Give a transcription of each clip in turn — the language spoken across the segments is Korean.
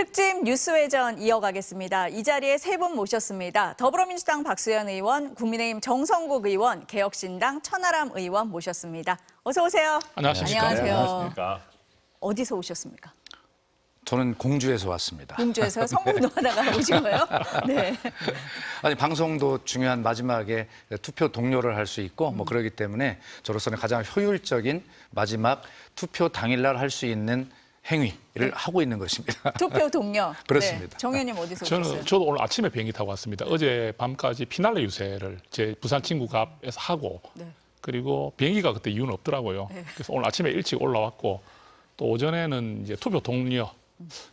특집 뉴스회전 이어가겠습니다. 이 자리에 세 분 모셨습니다. 더불어민주당 박수현 의원, 국민의힘 정성국 의원, 개혁신당 천하람 의원 모셨습니다. 어서 오세요. 안녕하십니까. 안녕하세요. 안녕하십니까. 어디서 오셨습니까? 저는 공주에서 왔습니다. 공주에서요? 선거운동하다가 오신 거예요? 네. 아니 방송도 중요한 마지막에 투표 동료를 할 수 있고 뭐 그러기 때문에 저로서는 가장 효율적인 마지막 투표 당일날 할 수 있는 행위를 하고 있는 것입니다. 투표 동료. 그렇습니다. 네. 정 의원님 어디서 오셨어요? 저도 오늘 아침에 비행기 타고 왔습니다. 어제 밤까지 피날레 유세를 제 부산 친구가 앞에서 하고 네. 그리고 비행기가 그때 이유는 없더라고요. 네. 그래서 오늘 아침에 일찍 올라왔고 또 오전에는 이제 투표 동료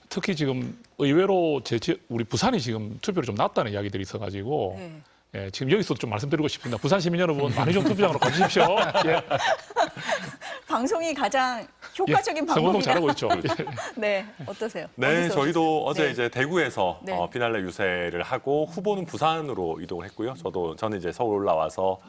특히 지금 의외로 우리 부산이 지금 투표를 좀 낮다는 이야기들이 있어가지고 네. 예, 지금 여기서 좀 말씀드리고 싶습니다. 부산 시민 여러분 많이 좀 투표장으로 가주십시오. 예. 방송이 가장 효과적인 선거운동 방법이다. 잘하고 있죠. 네, 어떠세요? 네, 어디서 저희도 오셨어요? 어제 네. 이제 대구에서 네. 피날레 유세를 하고 후보는 부산으로 이동을 했고요. 저는 이제 서울 올라와서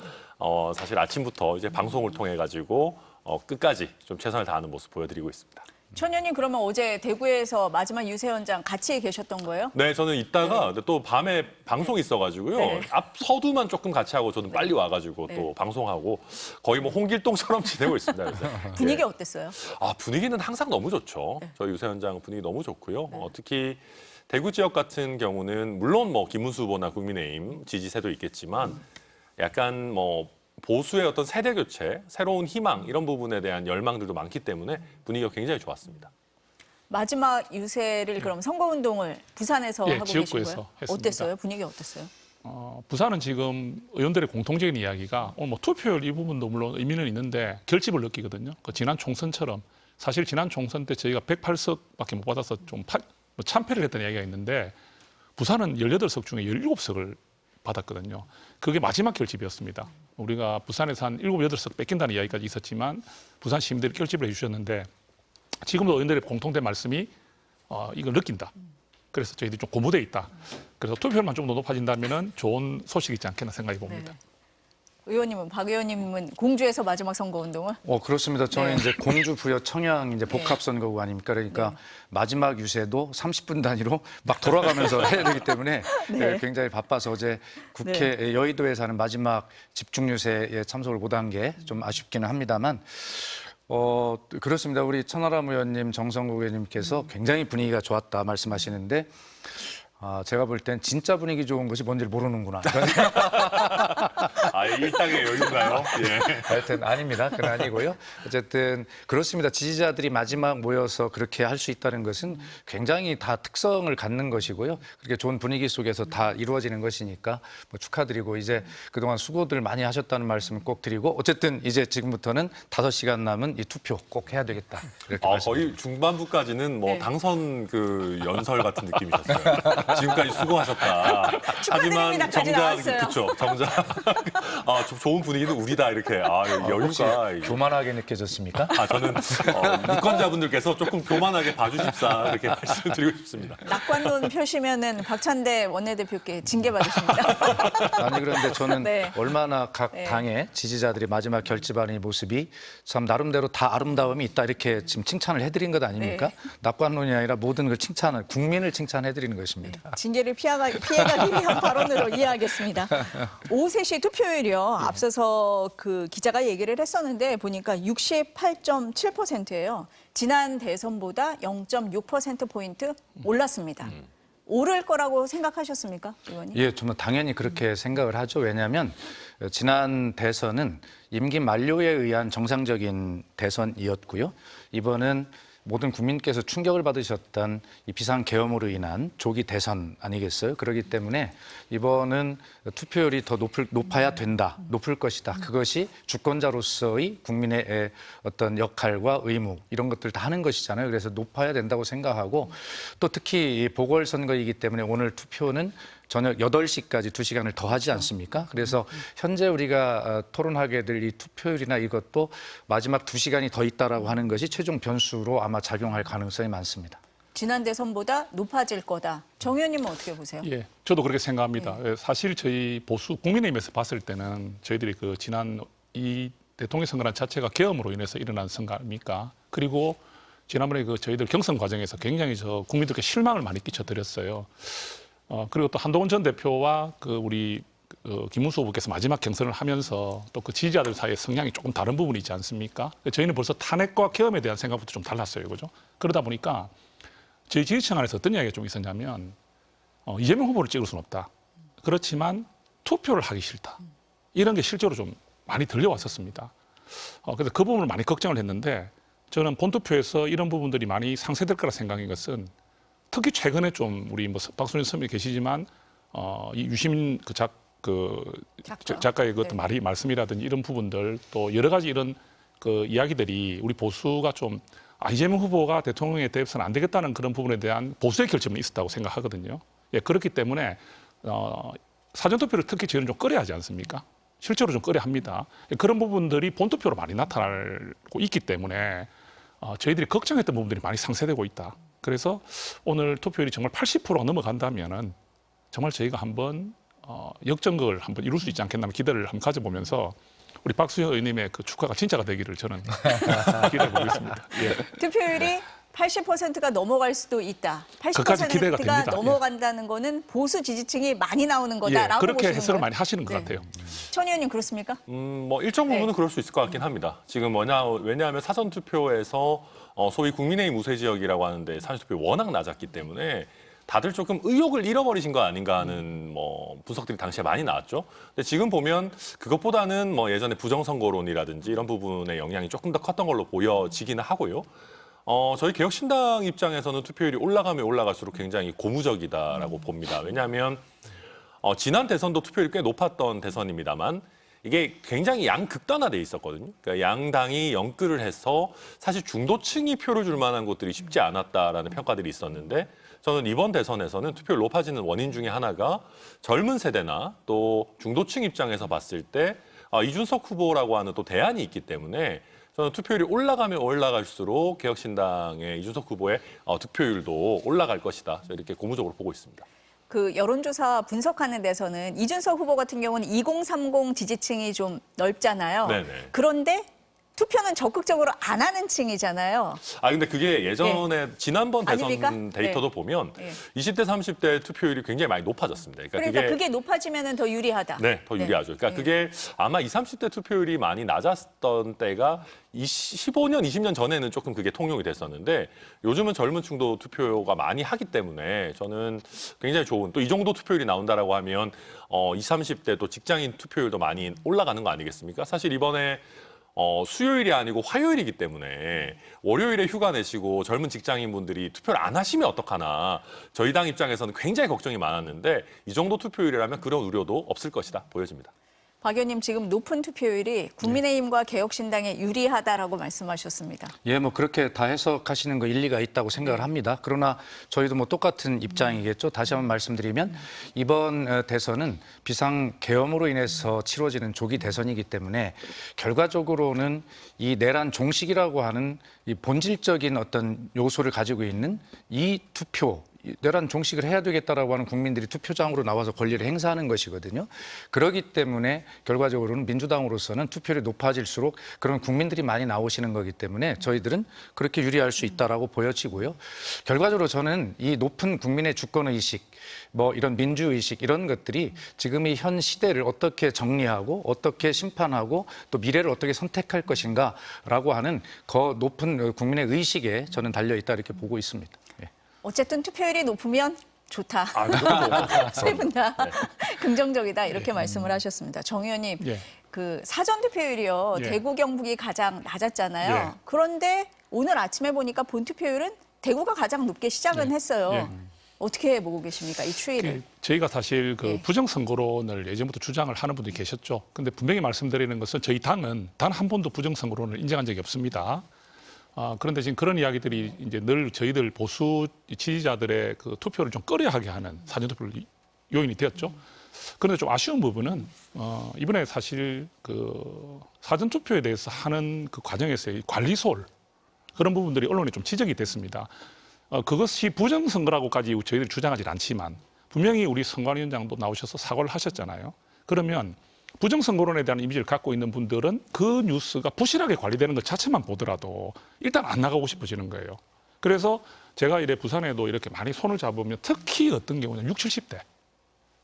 사실 아침부터 이제 방송을 통해 가지고 끝까지 좀 최선을 다하는 모습 보여드리고 있습니다. 천 의원님 그러면 어제 대구에서 마지막 유세 현장 같이 계셨던 거예요? 네, 저는 이따가 또 밤에 방송이 있어가지고요. 네. 앞 서두만 조금 같이 하고 저는 빨리 와가지고 또 방송하고 거의 뭐 홍길동처럼 지내고 있습니다. 그래서. 분위기 예. 어땠어요? 분위기는 항상 너무 좋죠. 저희 유세 현장 분위기 너무 좋고요. 특히 대구 지역 같은 경우는 물론 뭐 김문수 후보나 국민의힘 지지세도 있겠지만 약간 뭐 보수의 어떤 세대 교체, 새로운 희망 이런 부분에 대한 열망들도 많기 때문에 분위기가 굉장히 좋았습니다. 마지막 유세를 그럼 선거운동을 부산에서 예, 하고 지역구에서 계신 거예요? 했습니다. 어땠어요? 분위기 어땠어요? 부산은 지금 의원들의 공통적인 이야기가 오늘 뭐 투표율 이 부분도 물론 의미는 있는데 결집을 느끼거든요. 그 지난 총선처럼 사실 지난 총선 때 저희가 108석밖에 못 받아서 좀 참패를 했던 이야기가 있는데 부산은 18석 중에 17석을 받았거든요. 그게 마지막 결집이었습니다. 우리가 부산에서 한 7, 8석 뺏긴다는 이야기까지 있었지만 부산 시민들이 결집을 해주셨는데 지금도 의원들의 공통된 말씀이 이걸 느낀다. 그래서 저희들이 좀 고무돼 있다. 그래서 투표율만 좀 더 높아진다면 좋은 소식이 있지 않겠나 생각이 봅니다. 네. 의원님은 박 의원님은 공주에서 마지막 선거운동을? 그렇습니다. 저는 네. 이제 공주 부여 청양 이제 복합 선거구 아닙니까? 그러니까 마지막 유세도 30분 단위로 막 돌아가면서 해야 되기 때문에 네. 굉장히 바빠서 어제 국회 여의도에서 하는 마지막 집중 유세에 참석을 못한 게 좀 아쉽기는 합니다만. 그렇습니다. 우리 천하람 의원님, 정성국 의원님께서 굉장히 분위기가 좋았다 말씀하시는데 제가 볼 땐 진짜 분위기 좋은 것이 뭔지를 모르는구나. 일당의 여유인가요? 예. 하여튼 아닙니다. 그건 아니고요. 어쨌든 그렇습니다. 지지자들이 마지막 모여서 그렇게 할 수 있다는 것은 굉장히 다 특성을 갖는 것이고요. 그렇게 좋은 분위기 속에서 다 이루어지는 것이니까 뭐 축하드리고 이제 그동안 수고들 많이 하셨다는 말씀을 꼭 드리고 어쨌든 이제 지금부터는 5시간 남은 이 투표 꼭 해야 되겠다. 이렇게 거의 중반부까지는 뭐 네. 당선 그 연설 같은 느낌이셨어요. 지금까지 수고하셨다. 축하드립니다까지 나왔어요. 정작 좋은 분위기는 우리다 이렇게 여유가 교만하게 느껴졌습니까? 저는 유권자분들께서 조금 교만하게 봐주십사 이렇게 말씀을 드리고 싶습니다. 낙관론 펴시면은 박찬대 원내대표께 징계 받으십니다. 아니 그런데 저는 네. 얼마나 각 네. 당의 지지자들이 마지막 결집하는 이 모습이 참 나름대로 다 아름다움이 있다 이렇게 지금 칭찬을 해드린 것 아닙니까? 네. 낙관론이 아니라 모든 걸 국민을 칭찬해드리는 것입니다. 징계를 피해가기 위한 발언으로 이해하겠습니다. 오후 3시 투표율이요. 앞서서 그 기자가 얘기를 했었는데 보니까 68.7%예요. 지난 대선보다 0.6%포인트 올랐습니다. 오를 거라고 생각하셨습니까, 의원님? 예, 정말 당연히 그렇게 생각을 하죠. 왜냐하면 지난 대선은 임기 만료에 의한 정상적인 대선이었고요. 이번은 모든 국민께서 충격을 받으셨던 이 비상계엄으로 인한 조기 대선 아니겠어요? 그렇기 때문에 이번은 투표율이 더 높아야 된다, 높을 것이다. 그것이 주권자로서의 국민의 어떤 역할과 의무 이런 것들 다 하는 것이잖아요. 그래서 높아야 된다고 생각하고 또 특히 보궐선거이기 때문에 오늘 투표는 저녁 8시까지 2시간을 더 하지 않습니까? 그래서 현재 우리가 토론하게 될 이 투표율이나 이것도 마지막 2시간이 더 있다라고 하는 것이 최종 변수로 아마 작용할 가능성이 많습니다. 지난 대선보다 높아질 거다. 정 의원님은 어떻게 보세요? 예, 저도 그렇게 생각합니다. 사실 저희 보수 국민의힘에서 봤을 때는 저희들이 그 지난 이 대통령 선거란 자체가 계엄으로 인해서 일어난 선거 아닙니까? 그리고 지난번에 그 저희들 경선 과정에서 굉장히 국민들께 실망을 많이 끼쳐드렸어요. 그리고 또 한동훈 전 대표와 그 우리 김문수 후보께서 마지막 경선을 하면서 또 그 지지자들 사이의 성향이 조금 다른 부분이 있지 않습니까? 저희는 벌써 탄핵과 계엄에 대한 생각부터 좀 달랐어요, 그죠? 그러다 보니까 저희 지지층 안에서 어떤 이야기가 좀 있었냐면 이재명 후보를 찍을 수는 없다. 그렇지만 투표를 하기 싫다. 이런 게 실제로 좀 많이 들려왔었습니다. 그래서 그 부분을 많이 걱정을 했는데 저는 본투표에서 이런 부분들이 많이 상쇄될 거라 생각인 것은 특히 최근에 좀 우리 뭐 박순일 선배님 계시지만 이 유시민 작가의 그 어떤 말씀이라든지 이런 부분들 또 여러 가지 이런 그 이야기들이 우리 보수가 좀 이재명 후보가 대통령에 대해서는 안 되겠다는 그런 부분에 대한 보수의 결점이 있었다고 생각하거든요. 예, 그렇기 때문에 사전투표를 특히 저희는 좀 꺼려 하지 않습니까? 실제로 좀 꺼려 합니다. 그런 부분들이 본투표로 많이 나타나고 있기 때문에 저희들이 걱정했던 부분들이 많이 상쇄되고 있다. 그래서 오늘 투표율이 정말 80%가 넘어간다면은 정말 저희가 한번 역전극을 한번 이룰 수 있지 않겠나 하는 기대를 한번 가져보면서 우리 박수현 의원님의 그 축하가 진짜가 되기를 저는 기대해 보고 있습니다. 예. 투표율이 80%가 넘어갈 수도 있다. 그까지 기대가 80%가 됩니다. 넘어간다는 거는 보수 지지층이 많이 나오는 예, 거다라고 그렇게 보시는 해석을 거예요? 많이 하시는 것 네. 같아요. 천 의원님 그렇습니까? 뭐 일정 부분은 그럴 수 있을 것 같긴 합니다. 지금 왜냐하면 사전 투표에서 소위 국민의힘 우세 지역이라고 하는데 사전 투표 워낙 낮았기 때문에 다들 조금 의욕을 잃어버리신 거 아닌가 하는 뭐 분석들이 당시에 많이 나왔죠. 근데 지금 보면 그것보다는 뭐 예전에 부정선거론이라든지 이런 부분의 영향이 조금 더 컸던 걸로 보여지기는 하고요. 저희 개혁신당 입장에서는 투표율이 올라가면 올라갈수록 굉장히 고무적이다라고 봅니다. 왜냐하면 지난 대선도 투표율이 꽤 높았던 대선입니다만 이게 굉장히 양극단화돼 있었거든요. 그러니까 양당이 연끌을 해서 사실 중도층이 표를 줄 만한 곳들이 쉽지 않았다라는 평가들이 있었는데 저는 이번 대선에서는 투표율 높아지는 원인 중에 하나가 젊은 세대나 또 중도층 입장에서 봤을 때 이준석 후보라고 하는 또 대안이 있기 때문에 저는 투표율이 올라가면 올라갈수록 개혁신당의 이준석 후보의 득표율도 올라갈 것이다. 이렇게 고무적으로 보고 있습니다. 그 여론조사 분석하는 데서는 이준석 후보 같은 경우는 2030 지지층이 좀 넓잖아요. 네네. 그런데 투표는 적극적으로 안 하는 층이잖아요. 근데 그게 예전에 지난번 대선 아닙니까? 데이터도 네. 보면 네. 20대, 30대 투표율이 굉장히 많이 높아졌습니다. 그러니까 그게 높아지면 더 유리하다. 네, 더 유리하죠. 그러니까 그게 아마 20, 30대 투표율이 많이 낮았던 때가 15년, 20년 전에는 조금 그게 통용이 됐었는데 요즘은 젊은 층도 투표가 많이 하기 때문에 저는 굉장히 좋은 또 이 정도 투표율이 나온다라고 하면 20, 30대 또 직장인 투표율도 많이 올라가는 거 아니겠습니까? 사실 이번에 수요일이 아니고 화요일이기 때문에 월요일에 휴가 내시고 젊은 직장인분들이 투표를 안 하시면 어떡하나 저희 당 입장에서는 굉장히 걱정이 많았는데 이 정도 투표율이라면 그런 우려도 없을 것이다 보여집니다. 박 의원님 지금 높은 투표율이 국민의힘과 개혁신당에 유리하다라고 말씀하셨습니다. 예, 뭐 그렇게 다 해석하시는 거 일리가 있다고 생각을 합니다. 그러나 저희도 뭐 똑같은 입장이겠죠. 다시 한번 말씀드리면 이번 대선은 비상 계엄으로 인해서 치러지는 조기 대선이기 때문에 결과적으로는 이 내란 종식이라고 하는 이 본질적인 어떤 요소를 가지고 있는 이 투표 내란 종식을 해야 되겠다라고 하는 국민들이 투표장으로 나와서 권리를 행사하는 것이거든요. 그렇기 때문에 결과적으로는 민주당으로서는 투표율이 높아질수록 그런 국민들이 많이 나오시는 거기 때문에 저희들은 그렇게 유리할 수 있다라고 보여지고요. 결과적으로 저는 이 높은 국민의 주권의식, 뭐 이런 민주의식 이런 것들이 지금 이 현 시대를 어떻게 정리하고 어떻게 심판하고 또 미래를 어떻게 선택할 것인가라고 하는 더 높은 국민의 의식에 저는 달려있다 이렇게 보고 있습니다. 예. 어쨌든 투표율이 높으면 좋다. 세 분 다 긍정적이다 이렇게 말씀을 하셨습니다. 정 의원님, 예. 그 사전 투표율이요. 예. 대구 경북이 가장 낮았잖아요. 예. 그런데 오늘 아침에 보니까 본 투표율은 대구가 가장 높게 시작은 했어요. 예. 어떻게 보고 계십니까? 이 추이를. 저희가 사실 그 예. 부정선거론을 예전부터 주장을 하는 분들이 계셨죠. 근데 분명히 말씀드리는 것은 저희 당은 단 한 번도 부정선거론을 인정한 적이 없습니다. 그런데 지금 그런 이야기들이 이제 늘 저희들 보수 지지자들의 그 투표를 좀 꺼려하게 하는 사전투표 요인이 되었죠. 그런데 좀 아쉬운 부분은 이번에 사실 그 사전투표에 대해서 하는 그 과정에서의 관리소홀 그런 부분들이 언론에 좀 지적이 됐습니다. 그것이 부정선거라고까지 저희들이 주장하지 않지만 분명히 우리 선관위원장도 나오셔서 사과를 하셨잖아요. 그러면 부정선거론에 대한 이미지를 갖고 있는 분들은 그 뉴스가 부실하게 관리되는 것 자체만 보더라도 일단 안 나가고 싶어지는 거예요. 그래서 제가 이래 부산에도 이렇게 많이 손을 잡으면 특히 어떤 경우는 60,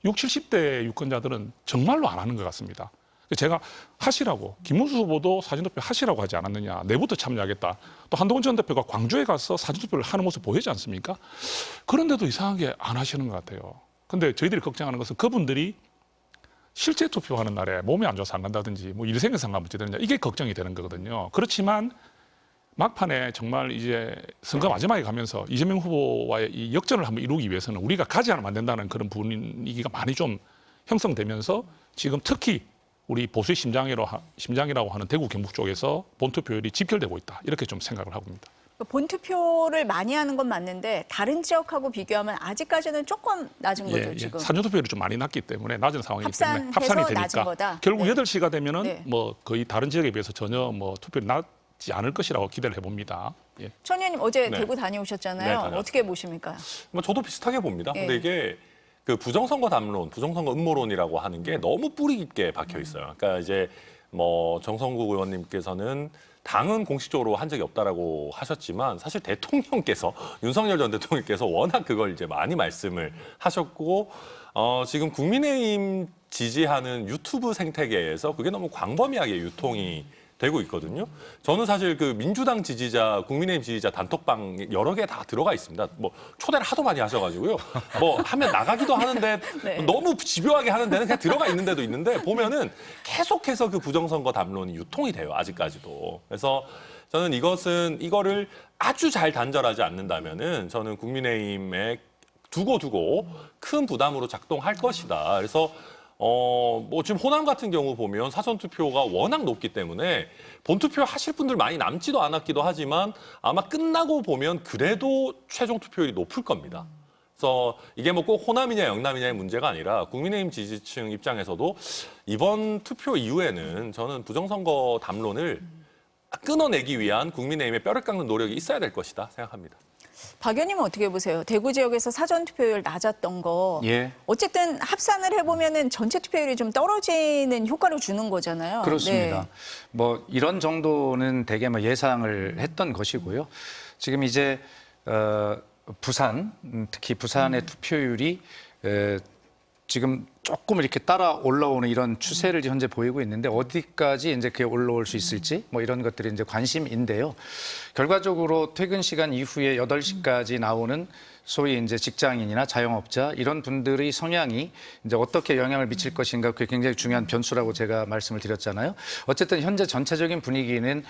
70대 유권자들은 정말로 안 하는 것 같습니다. 제가 하시라고, 김문수 후보도 사진투표 하시라고 하지 않았느냐, 내부터 참여하겠다. 또 한동훈 전 대표가 광주에 가서 사진투표를 하는 모습 보이지 않습니까? 그런데도 이상하게 안 하시는 것 같아요. 근데 저희들이 걱정하는 것은 그분들이 실제 투표하는 날에 몸이 안 좋아서 안 간다든지 뭐 일생에 상관 문제 되느냐, 이게 걱정이 되는 거거든요. 그렇지만 막판에 정말 이제 선거 마지막에 가면서 이재명 후보와의 이 역전을 한번 이루기 위해서는 우리가 가지 않으면 안 된다는 그런 분위기가 많이 좀 형성되면서 지금 특히 우리 보수의 심장이라고 하는 대구 경북 쪽에서 본투표율이 집결되고 있다. 이렇게 좀 생각을 하고 있습니다. 본투표를 많이 하는 건 맞는데 다른 지역하고 비교하면 아직까지는 조금 낮은 거죠, 지금. 사전투표율이 좀 많이 낮기 때문에 낮은 상황이기 때문에 합산해서 합산이 낮은 되니까 거다. 결국 네. 8시가 되면은 네. 뭐 거의 다른 지역에 비해서 전혀 뭐 투표율이 낮지 않을 것이라고 기대를 해봅니다. 예. 천 의원님 어제 네. 대구 다녀오셨잖아요. 네, 다녀왔습니다. 어떻게 보십니까? 뭐 저도 비슷하게 봅니다. 예. 근데 이게 그 부정선거 담론, 부정선거 음모론이라고 하는 게 너무 뿌리 깊게 박혀 있어요. 그러니까 이제 뭐 정성국 의원님께서는 당은 공식적으로 한 적이 없다라고 하셨지만 사실 대통령께서 윤석열 전 대통령께서 워낙 그걸 이제 많이 말씀을 하셨고 지금 국민의힘 지지하는 유튜브 생태계에서 그게 너무 광범위하게 유통이 되고 있거든요. 저는 사실 그 민주당 지지자, 국민의힘 지지자 단톡방 여러 개 다 들어가 있습니다. 뭐 초대를 하도 많이 하셔가지고요. 뭐 하면 나가기도 하는데 네. 너무 집요하게 하는 데는 그냥 들어가 있는 데도 있는데 보면은 계속해서 그 부정선거 담론이 유통이 돼요. 아직까지도. 그래서 저는 이거를 아주 잘 단절하지 않는다면은 저는 국민의힘에 두고 큰 부담으로 작동할 것이다. 그래서 뭐 지금 호남 같은 경우 보면 사전투표가 워낙 높기 때문에 본투표 하실 분들 많이 남지도 않았기도 하지만 아마 끝나고 보면 그래도 최종 투표율이 높을 겁니다. 그래서 이게 뭐 꼭 호남이냐 영남이냐의 문제가 아니라 국민의힘 지지층 입장에서도 이번 투표 이후에는 저는 부정선거 담론을 끊어내기 위한 국민의힘의 뼈를 깎는 노력이 있어야 될 것이다 생각합니다. 박 의원님은 어떻게 보세요? 대구 지역에서 사전 투표율 낮았던 거. 예. 어쨌든 합산을 해보면은 전체 투표율이 좀 떨어지는 효과를 주는 거잖아요. 그렇습니다. 네. 뭐 이런 정도는 대개 뭐 예상을 했던 것이고요. 지금 이제 부산, 특히 부산의 투표율이 지금 조금 이렇게 따라 올라오는 이런 추세를 현재 보이고 있는데 어디까지 이제 그게 올라올 수 있을지 뭐 이런 것들이 이제 관심인데요. 결과적으로 퇴근 시간 이후에 8시까지 나오는 소위 이제 직장인이나 자영업자 이런 분들의 성향이 이제 어떻게 영향을 미칠 것인가 그게 굉장히 중요한 변수라고 제가 말씀을 드렸잖아요. 어쨌든 현재 전체적인 분위기는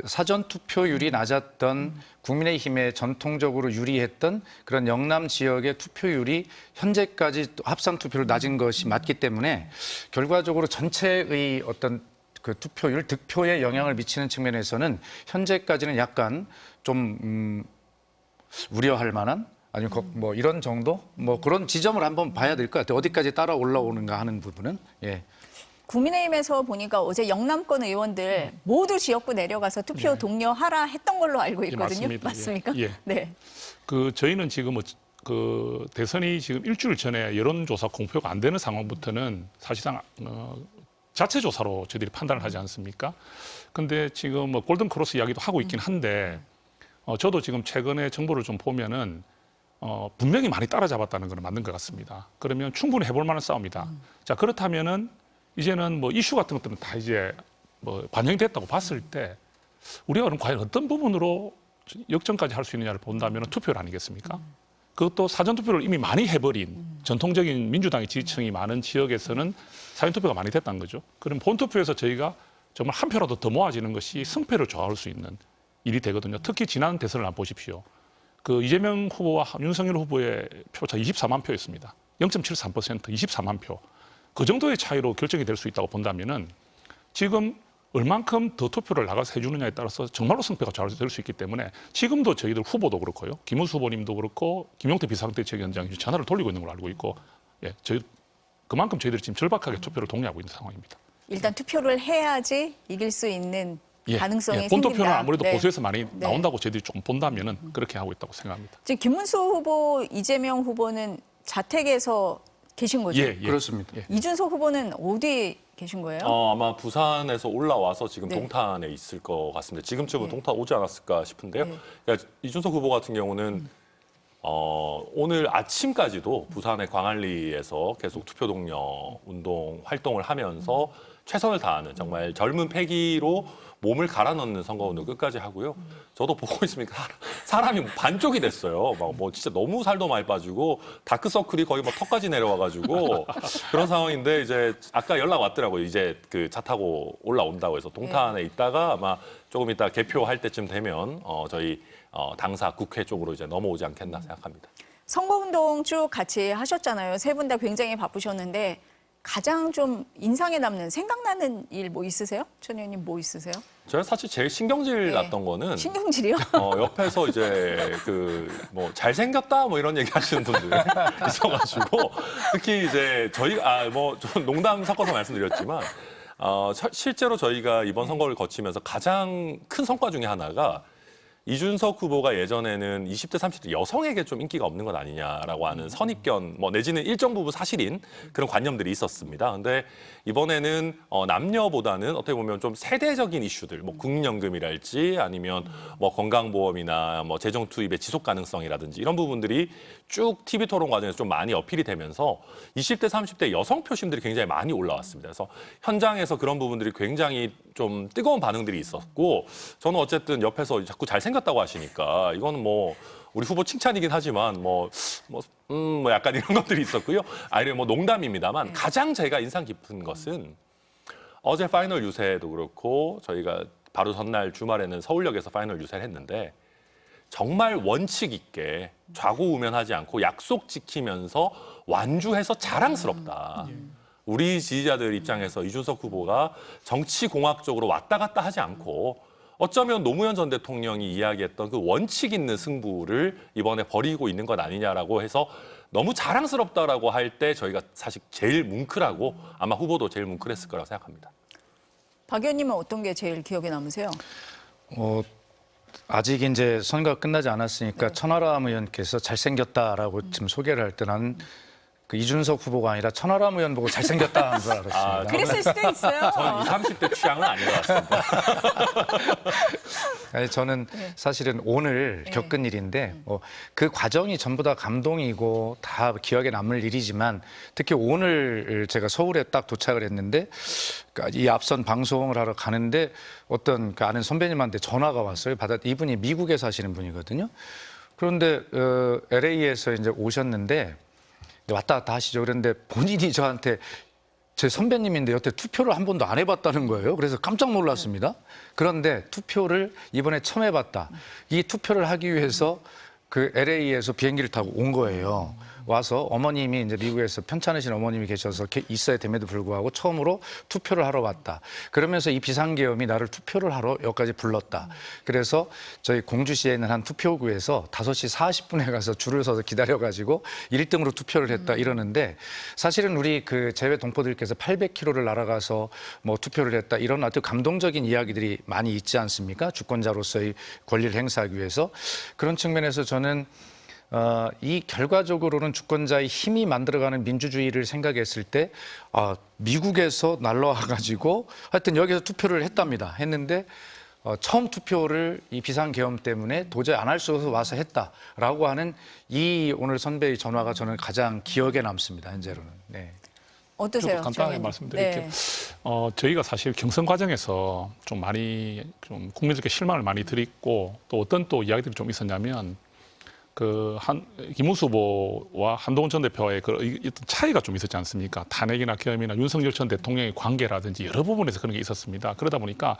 사전 투표율이 낮았던 국민의힘에 전통적으로 유리했던 그런 영남 지역의 투표율이 현재까지 합산 투표를 낮은 것이 맞기 때문에 결과적으로 전체의 어떤 그 투표율, 득표에 영향을 미치는 측면에서는 현재까지는 약간 좀 우려할 만한 아니면 뭐 이런 정도 뭐 그런 지점을 한번 봐야 될 것 같아요. 어디까지 따라 올라오는가 하는 부분은 예. 국민의힘에서 보니까 어제 영남권 의원들 모두 지역구 내려가서 투표 독려하라 했던 걸로 알고 있거든요. 맞습니다. 맞습니까? 예. 네. 그 저희는 지금 그 대선이 지금 일주일 전에 여론조사 공표가 안 되는 상황부터는 사실상 자체 조사로 저희들이 판단을 하지 않습니까? 근데 지금 뭐 골든 크로스 이야기도 하고 있긴 한데 저도 지금 최근에 정보를 좀 보면은 분명히 많이 따라잡았다는 건 맞는 것 같습니다. 그러면 충분히 해볼 만한 싸움이다. 자 그렇다면은 이제는 뭐 이슈 같은 것들은 다 이제 뭐 반영이 됐다고 봤을 때 우리가 그럼 과연 어떤 부분으로 역전까지 할 수 있느냐를 본다면 투표율 아니겠습니까? 그것도 사전투표를 이미 많이 해버린 전통적인 민주당의 지지층이 많은 지역에서는 사전투표가 많이 됐다는 거죠. 그럼 본투표에서 저희가 정말 한 표라도 더 모아지는 것이 승패를 좌우할 수 있는 일이 되거든요. 특히 지난 대선을 한번 보십시오. 그 이재명 후보와 윤석열 후보의 표차 24만 표였습니다. 0.73%, 24만 표. 그 정도의 차이로 결정이 될 수 있다고 본다면은 지금 얼만큼 더 투표를 나가서 해주느냐에 따라서 정말로 승패가 좌우될 수 있기 때문에 지금도 저희들 후보도 그렇고요. 김문수 후보님도 그렇고 김용태 비상대책위원장이 전화를 돌리고 있는 걸 알고 있고 예, 그만큼 저희들이 지금 절박하게 투표를 독려하고 있는 상황입니다. 일단 투표를 해야지 이길 수 있는 가능성이 생긴다. 본투표는 아무래도 네. 보수에서 많이 네. 나온다고 저희들이 조금 본다면은 그렇게 하고 있다고 생각합니다. 지금 김문수 후보, 이재명 후보는 자택에서 계신 거죠? 예, 예. 그렇습니다. 예. 이준석 후보는 어디 계신 거예요? 아마 부산에서 올라와서 지금 네. 동탄에 있을 것 같습니다. 지금쯤은 네. 동탄 오지 않았을까 싶은데요. 네. 그러니까 이준석 후보 같은 경우는 오늘 아침까지도 부산의 광안리에서 계속 투표 동료 운동 활동을 하면서 최선을 다하는 정말 젊은 패기로 몸을 갈아 넣는 선거운동 끝까지 하고요. 저도 보고 있으니까 사람이 반쪽이 됐어요. 막 뭐 진짜 너무 살도 많이 빠지고 다크서클이 거의 뭐 턱까지 내려와가지고 그런 상황인데 이제 아까 연락 왔더라고요. 이제 그 차 타고 올라온다고 해서 동탄에 있다가 아마 조금 이따 개표할 때쯤 되면 저희 당사 국회 쪽으로 이제 넘어오지 않겠나 생각합니다. 선거운동 쭉 같이 하셨잖아요. 세 분 다 굉장히 바쁘셨는데 가장 좀 인상에 남는 생각나는 일 뭐 있으세요? 천 의원님 뭐 있으세요? 저는 사실 제일 신경질 네. 났던 거는 신경질이요? 옆에서 이제 그 뭐 잘생겼다 뭐 이런 얘기 하시는 분들 있어가지고 특히 이제 저희가 뭐 좀 농담 섞어서 말씀드렸지만 실제로 저희가 이번 선거를 거치면서 가장 큰 성과 중에 하나가 이준석 후보가 예전에는 20대, 30대 여성에게 좀 인기가 없는 것 아니냐라고 하는 선입견, 뭐 내지는 일정 부분 사실인 그런 관념들이 있었습니다. 근데 이번에는 남녀보다는 어떻게 보면 좀 세대적인 이슈들, 뭐 국민연금이랄지 아니면 뭐 건강보험이나 뭐 재정 투입의 지속 가능성이라든지 이런 부분들이 쭉 TV 토론 과정에서 좀 많이 어필이 되면서 20대, 30대 여성 표심들이 굉장히 많이 올라왔습니다. 그래서 현장에서 그런 부분들이 굉장히 좀 뜨거운 반응들이 있었고 저는 어쨌든 옆에서 자꾸 잘생겼다고 하시니까 이거는 뭐 우리 후보 칭찬이긴 하지만 뭐 약간 이런 것들이 있었고요. 아니면 뭐 농담입니다만 가장 제가 인상 깊은 것은 어제 파이널 유세도 그렇고 저희가 바로 전날 주말에는 서울역에서 파이널 유세를 했는데 정말 원칙 있게 좌고우면하지 않고 약속 지키면서 완주해서 자랑스럽다. 우리 지지자들 입장에서 이준석 후보가 정치공학적으로 왔다 갔다 하지 않고 어쩌면 노무현 전 대통령이 이야기했던 그 원칙 있는 승부를 이번에 벌이고 있는 것 아니냐라고 해서 너무 자랑스럽다라고 할 때 저희가 사실 제일 뭉클하고 아마 후보도 제일 뭉클했을 거라고 생각합니다. 박 의원님은 어떤 게 제일 기억에 남으세요? 아직 이제 선거가 끝나지 않았으니까 천하람 의원께서 잘생겼다라고 지금 소개를 할 때는 그 이준석 후보가 아니라 천하람 의원 보고 잘생겼다 하는 줄 알았습니다. 그랬을 수도 있어요. 전 20, 30대 취향은 아닌 것 같습니다. 아니, 저는 사실은 오늘 겪은 일인데 그 과정이 전부 다 감동이고 다 기억에 남을 일이지만 특히 오늘 제가 서울에 딱 도착을 했는데 이 앞선 방송을 하러 가는데 어떤 그 아는 선배님한테 전화가 왔어요. 이분이 미국에 사시는 분이거든요. 그런데 LA에서 이제 오셨는데 왔다 갔다 하시죠. 그런데 본인이 저한테 제 선배님인데 여태 투표를 한 번도 안 해봤다는 거예요. 그래서 깜짝 놀랐습니다. 그런데 투표를 이번에 처음 해봤다. 이 투표를 하기 위해서 그 LA에서 비행기를 타고 온 거예요. 와서 어머님이 이제 미국에서 편찮으신 어머님이 계셔서 있어야 됨에도 불구하고 처음으로 투표를 하러 왔다. 그러면서 이 비상계엄이 나를 투표를 하러 여기까지 불렀다. 그래서 저희 공주시에 있는 한 투표구에서 5시 40분에 가서 줄을 서서 기다려가지고 1등으로 투표를 했다 이러는데 사실은 우리 그 재외 동포들께서 800km를 날아가서 뭐 투표를 했다 이런 아주 감동적인 이야기들이 많이 있지 않습니까? 주권자로서의 권리를 행사하기 위해서. 그런 측면에서 저는 이 결과적으로는 주권자의 힘이 만들어가는 민주주의를 생각했을 때 미국에서 날라와가지고 하여튼 여기서 투표를 했답니다. 했는데 처음 투표를 이 비상계엄 때문에 도저히 안 할 수 없어서 와서 했다라고 하는 이 오늘 선배의 전화가 저는 가장 기억에 남습니다. 현재로는. 네. 어떠세요? 저도 간단하게 정 말씀드릴게요. 네. 저희가 사실 경선 과정에서 좀 많이 좀 국민들께 실망을 많이 드렸고 또 어떤 또 이야기들이 좀 있었냐면 김문수 후보와 한동훈 전 대표의 그 어떤 차이가 좀 있었지 않습니까? 탄핵이나 계엄이나 윤석열 전 대통령의 관계라든지 여러 부분에서 그런 게 있었습니다. 그러다 보니까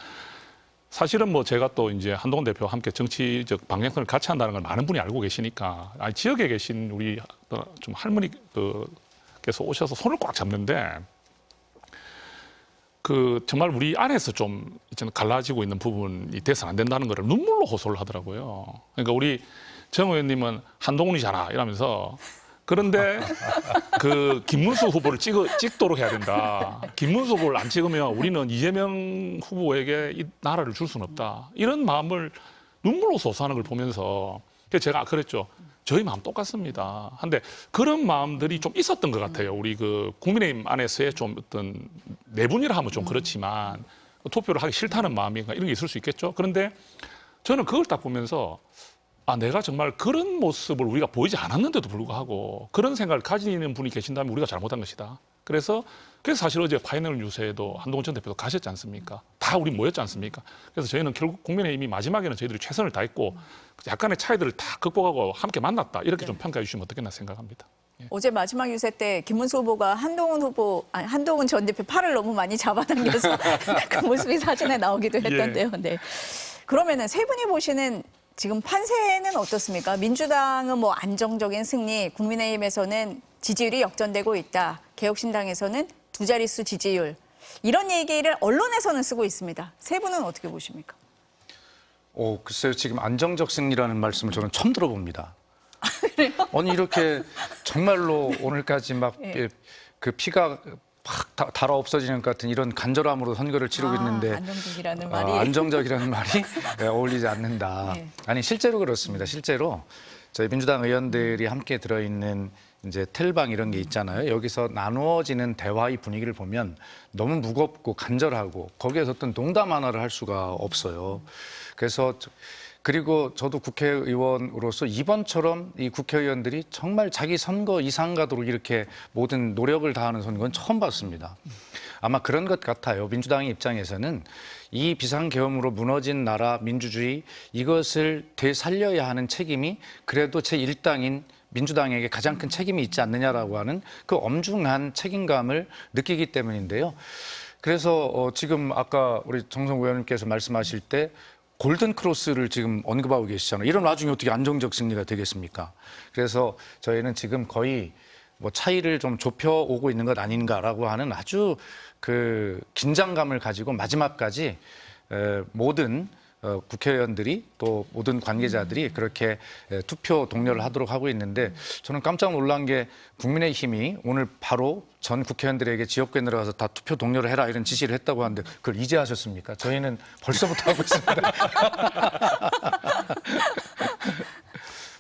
사실은 뭐 제가 또 이제 한동훈 대표와 함께 정치적 방향성을 같이 한다는 걸 많은 분이 알고 계시니까 지역에 계신 우리 좀 할머니께서 오셔서 손을 꽉 잡는데 정말 우리 안에서 좀 이제는 갈라지고 있는 부분이 돼서 안 된다는 거를 눈물로 호소를 하더라고요. 그러니까 우리 정 의원님은 한동훈이잖아 이러면서 그런데 김문수 후보를 찍도록 해야 된다. 김문수 후보를 안 찍으면 우리는 이재명 후보에게 이 나라를 줄 수는 없다. 이런 마음을 눈물로 호소하는 걸 보면서 제가 그랬죠. 저희 마음 똑같습니다. 한데 그런 마음들이 좀 있었던 것 같아요. 우리 그 국민의힘 안에서의 좀 어떤 내분이라 하면 좀 그렇지만 투표를 하기 싫다는 마음인가 이런 게 있을 수 있겠죠. 그런데 저는 그걸 딱 보면서 아, 내가 정말 그런 모습을 우리가 보이지 않았는데도 불구하고 그런 생각을 가지는 분이 계신다면 우리가 잘못한 것이다. 그래서 사실 어제 파이널 뉴스에도 한동훈 전 대표도 가셨지 않습니까? 다 우리 모였지 않습니까? 그래서 저희는 결국 국민의힘이 마지막에는 저희들이 최선을 다했고 약간의 차이들을 다 극복하고 함께 만났다. 이렇게 좀 평가해 주시면 어떻겠나 생각합니다. 예. 어제 마지막 유세 때 김문수 후보가 한동훈 전 대표 팔을 너무 많이 잡아당겨서 그 모습이 사진에 나오기도 했던데요. 네. 그러면은 세 분이 보시는 지금 판세는 어떻습니까? 민주당은 뭐 안정적인 승리, 국민의힘에서는 지지율이 역전되고 있다. 개혁신당에서는 두 자릿수 지지율. 이런 얘기를 언론에서는 쓰고 있습니다. 세 분은 어떻게 보십니까? 글쎄요. 지금 안정적 승리라는 말씀을 저는 처음 들어봅니다. 그래요? 아니 이렇게 정말로 오늘까지 막 그 피가 팍 달아 없어지는 것 같은 이런 간절함으로 선거를 치르고 있는데 안정적이라는 말이. 안정적이라는 말이 어울리지 않는다. 네. 아니 실제로 그렇습니다. 실제로 저희 민주당 의원들이 함께 들어있는 이제 텔방 이런 게 있잖아요. 여기서 나누어지는 대화의 분위기를 보면 너무 무겁고 간절하고 거기에서 어떤 농담 하나를 할 수가 없어요. 그래서 그리고 저도 국회의원으로서 이번처럼 이 국회의원들이 정말 자기 선거 이상가도록 이렇게 모든 노력을 다하는 선거는 처음 봤습니다. 아마 그런 것 같아요. 민주당의 입장에서는 이 비상계엄으로 무너진 나라 민주주의 이것을 되살려야 하는 책임이 그래도 제1당인 민주당에게 가장 큰 책임이 있지 않느냐라고 하는 그 엄중한 책임감을 느끼기 때문인데요. 그래서 지금 아까 우리 정성호 의원님께서 말씀하실 때 골든 크로스를 지금 언급하고 계시잖아요. 이런 와중에 어떻게 안정적 승리가 되겠습니까? 그래서 저희는 지금 거의 뭐 차이를 좀 좁혀오고 있는 것 아닌가라고 하는 아주 그 긴장감을 가지고 마지막까지 모든 국회의원들이 또 모든 관계자들이 그렇게 투표 동료를 하도록 하고 있는데 저는 깜짝 놀란 게 국민의힘이 오늘 바로 전 국회의원들에게 지역구에 내려가서 다 투표 동료를 해라 이런 지시를 했다고 하는데 그걸 이제 하셨습니까? 저희는 벌써부터 하고 있습니다.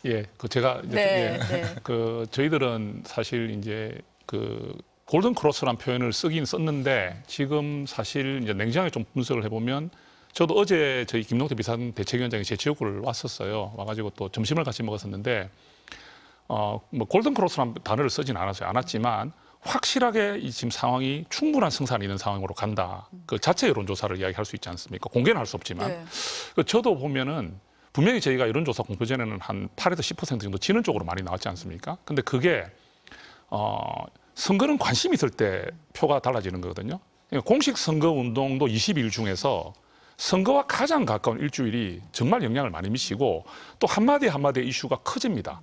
예, 그 제가 이제 그 저희들은 사실 이제 그 골든 크로스란 표현을 쓰긴 썼는데 지금 사실 이제 냉정하게 좀 분석을 해보면 저도 어제 저희 김동태 비상 대책위원장이 제 지역구를 왔었어요. 와가지고 또 점심을 같이 먹었었는데 뭐 골든 크로스란 단어를 쓰진 않았지만 확실하게 이 지금 상황이 충분한 승산이 있는 상황으로 간다. 그 자체 여론조사를 이야기할 수 있지 않습니까? 공개는 할 수 없지만 저도 보면은 분명히 저희가 여론조사 공표 전에는 한 8에서 10% 정도 지는 쪽으로 많이 나왔지 않습니까? 근데 그게 선거는 관심이 있을 때 표가 달라지는 거거든요. 그러니까 공식 선거 운동도 20일 중에서 선거와 가장 가까운 일주일이 정말 영향을 많이 미치고 또 한마디 한마디의 이슈가 커집니다.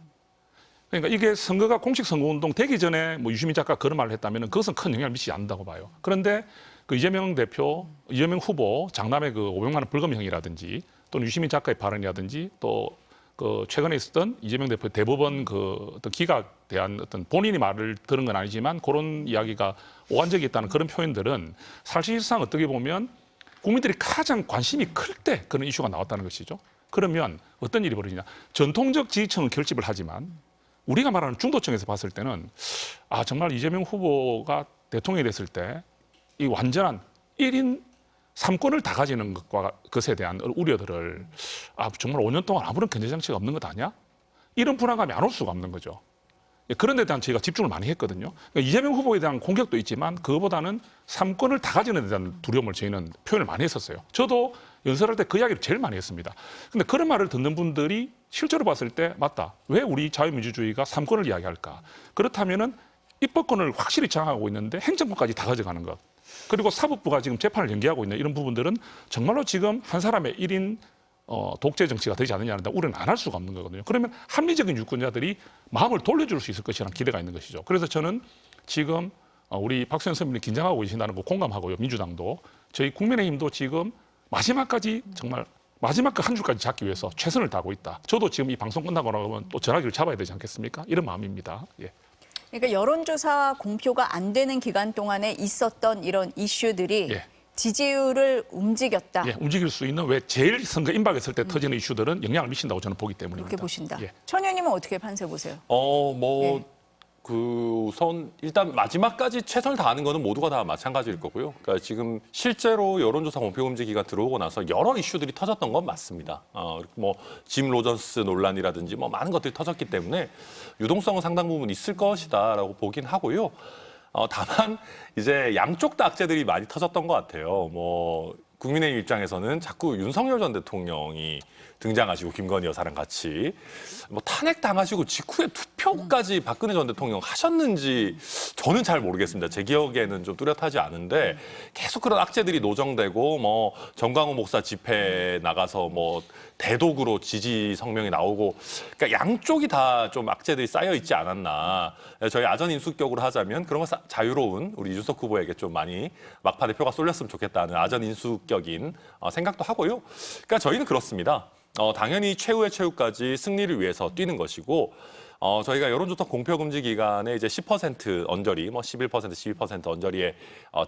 그러니까 이게 선거가 공식 선거운동 되기 전에 뭐 유시민 작가가 그런 말을 했다면 그것은 큰 영향을 미치지 않는다고 봐요. 그런데 그 이재명 후보 장남의 그 500만 원 벌금형이라든지 또는 유시민 작가의 발언이라든지 또 그 최근에 있었던 이재명 대표의 대법원 그 어떤 기각에 대한 어떤 본인이 말을 들은 건 아니지만 그런 이야기가 오한적이 있다는 그런 표현들은 사실상 어떻게 보면 국민들이 가장 관심이 클 때 그런 이슈가 나왔다는 것이죠. 그러면 어떤 일이 벌어지냐. 전통적 지지층은 결집을 하지만 우리가 말하는 중도층에서 봤을 때는 아 정말 이재명 후보가 대통령이 됐을 때 이 완전한 1인 3권을 다 가지는 것에 대한 우려들을 아 정말 5년 동안 아무런 견제 장치가 없는 것 아니야? 이런 불안감이 안 올 수가 없는 거죠. 그런 데 대한 저희가 집중을 많이 했거든요. 그러니까 이재명 후보에 대한 공격도 있지만 그거보다는 3권을 다 가지는 데 대한 두려움을 저희는 표현을 많이 했었어요. 저도 연설할 때 그 이야기를 제일 많이 했습니다. 근데 그런 말을 듣는 분들이 실제로 봤을 때 맞다. 왜 우리 자유민주주의가 3권을 이야기할까? 그렇다면은 입법권을 확실히 장악하고 있는데 행정권까지 다 가져가는 것. 그리고 사법부가 지금 재판을 연기하고 있는 이런 부분들은 정말로 지금 한 사람의 1인 독재 정치가 되지 않느냐는 우려는 안 할 수가 없는 거거든요. 그러면 합리적인 유권자들이 마음을 돌려줄 수 있을 것이라는 기대가 있는 것이죠. 그래서 저는 지금 우리 박수현 선배님 긴장하고 계신다는 거 공감하고요. 민주당도. 저희 국민의힘도 지금 마지막까지 정말 마지막 그 한 줄까지 잡기 위해서 최선을 다하고 있다. 저도 지금 이 방송 끝나고 나면 또 전화기를 잡아야 되지 않겠습니까? 이런 마음입니다. 예. 그러니까 여론조사 공표가 안 되는 기간 동안에 있었던 이런 이슈들이 지지율을 움직였다. 예, 움직일 수 있는 왜 제일 선거 임박했을 때 터지는 이슈들은 영향을 미친다고 저는 보기 때문입니다. 이렇게 보신다. 예. 천 의원님은 어떻게 판세 보세요? 뭐 네. 우선 일단 마지막까지 최선을 다하는 거는 모두가 다 마찬가지일 거고요. 그러니까 지금 실제로 여론조사 공표금지 기간 들어오고 나서 여러 이슈들이 터졌던 건 맞습니다. 뭐 짐 로전스 논란이라든지 뭐 많은 것들이 터졌기 때문에 유동성은 상당 부분 있을 것이다라고 보긴 하고요. 다만 이제 양쪽 다 악재들이 많이 터졌던 것 같아요. 뭐 국민의힘 입장에서는 자꾸 윤석열 전 대통령이 등장하시고 김건희 여사랑 같이 뭐 탄핵 당하시고 직후에 투표까지 박근혜 전 대통령 하셨는지 저는 잘 모르겠습니다. 제 기억에는 좀 뚜렷하지 않은데 계속 그런 악재들이 노정되고 뭐 정광훈 목사 집회 나가서 뭐 대독으로 지지 성명이 나오고 그러니까 양쪽이 다 좀 악재들이 쌓여 있지 않았나. 저희 아전 인수격으로 하자면 그런 거 자유로운 우리 이준석 후보에게 좀 많이 막판에 표가 쏠렸으면 좋겠다는 아전 인수격인 생각도 하고요. 그러니까 저희는 그렇습니다. 당연히 최후의 최후까지 승리를 위해서 뛰는 것이고 저희가 여론조사 공표금지 기간에 이제 10% 언저리, 뭐 11%, 12% 언저리의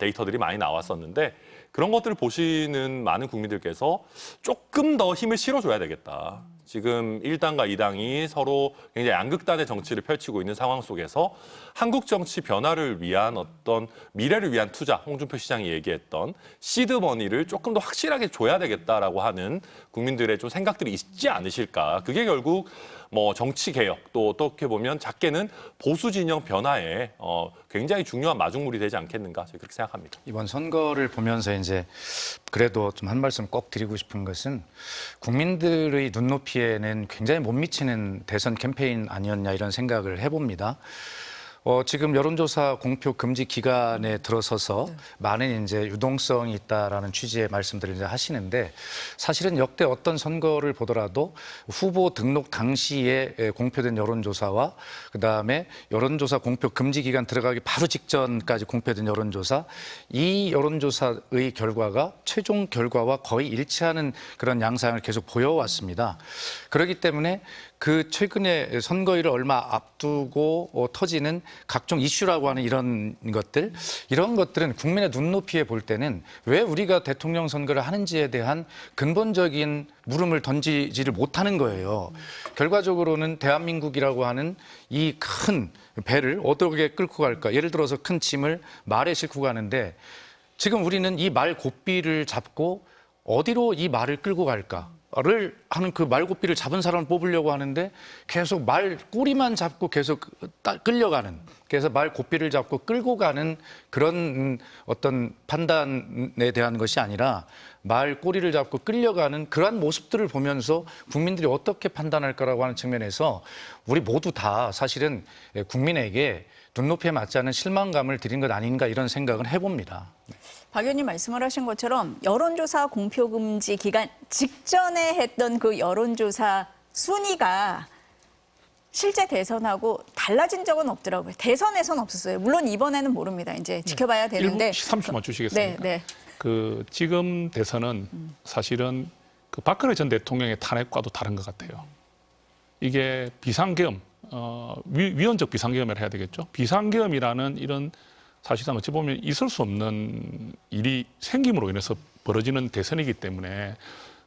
데이터들이 많이 나왔었는데 그런 것들을 보시는 많은 국민들께서 조금 더 힘을 실어줘야 되겠다. 지금 1당과 2당이 서로 굉장히 양극단의 정치를 펼치고 있는 상황 속에서 한국 정치 변화를 위한 어떤 미래를 위한 투자, 홍준표 시장이 얘기했던 시드머니를 조금 더 확실하게 줘야 되겠다라고 하는 국민들의 좀 생각들이 있지 않으실까. 그게 결국 뭐 정치 개혁 또 어떻게 보면 작게는 보수 진영 변화에 굉장히 중요한 마중물이 되지 않겠는가 저는 그렇게 생각합니다. 이번 선거를 보면서 이제 그래도 좀 한 말씀 꼭 드리고 싶은 것은 국민들의 눈높이에는 굉장히 못 미치는 대선 캠페인 아니었냐 이런 생각을 해봅니다. 지금 여론조사 공표 금지 기간에 들어서서 많은 이제 유동성이 있다라는 취지의 말씀들을 이제 하시는데 사실은 역대 어떤 선거를 보더라도 후보 등록 당시에 공표된 여론조사와 그다음에 여론조사 공표 금지 기간 들어가기 바로 직전까지 공표된 여론조사 이 여론조사의 결과가 최종 결과와 거의 일치하는 그런 양상을 계속 보여왔습니다. 그렇기 때문에 그 최근에 선거일을 얼마 앞두고 터지는 각종 이슈라고 하는 이런 것들은 국민의 눈높이에 볼 때는 왜 우리가 대통령 선거를 하는지에 대한 근본적인 물음을 던지지를 못하는 거예요. 결과적으로는 대한민국이라고 하는 이 큰 배를 어떻게 끌고 갈까? 예를 들어서 큰 짐을 말에 싣고 가는데 지금 우리는 이 말 고삐를 잡고 어디로 이 말을 끌고 갈까? 를 하는 그 말고삐를 잡은 사람을 뽑으려고 하는데 계속 말 꼬리만 잡고 계속 끌려가는 그래서 말 고삐를 잡고 끌고 가는 그런 어떤 판단에 대한 것이 아니라 말 꼬리를 잡고 끌려가는 그러한 모습들을 보면서 국민들이 어떻게 판단할까라고 하는 측면에서 우리 모두 다 사실은 국민에게 눈높이에 맞지 않은 실망감을 드린 것 아닌가 이런 생각은 해봅니다. 박 의원님 말씀을 하신 것처럼 여론조사 공표금지 기간 직전에 했던 그 여론조사 순위가 실제 대선하고 달라진 적은 없더라고요. 대선에서는 없었어요. 물론 이번에는 모릅니다. 이제 지켜봐야 되는데. 3초만 주시겠습니까? 네. 그 지금 대선은 사실은 그 박근혜 전 대통령의 탄핵과도 다른 것 같아요. 이게 비상계엄, 위헌적 비상계엄을 해야 되겠죠. 비상계엄이라는 이런 사실상 어찌 보면 있을 수 없는 일이 생김으로 인해서 벌어지는 대선이기 때문에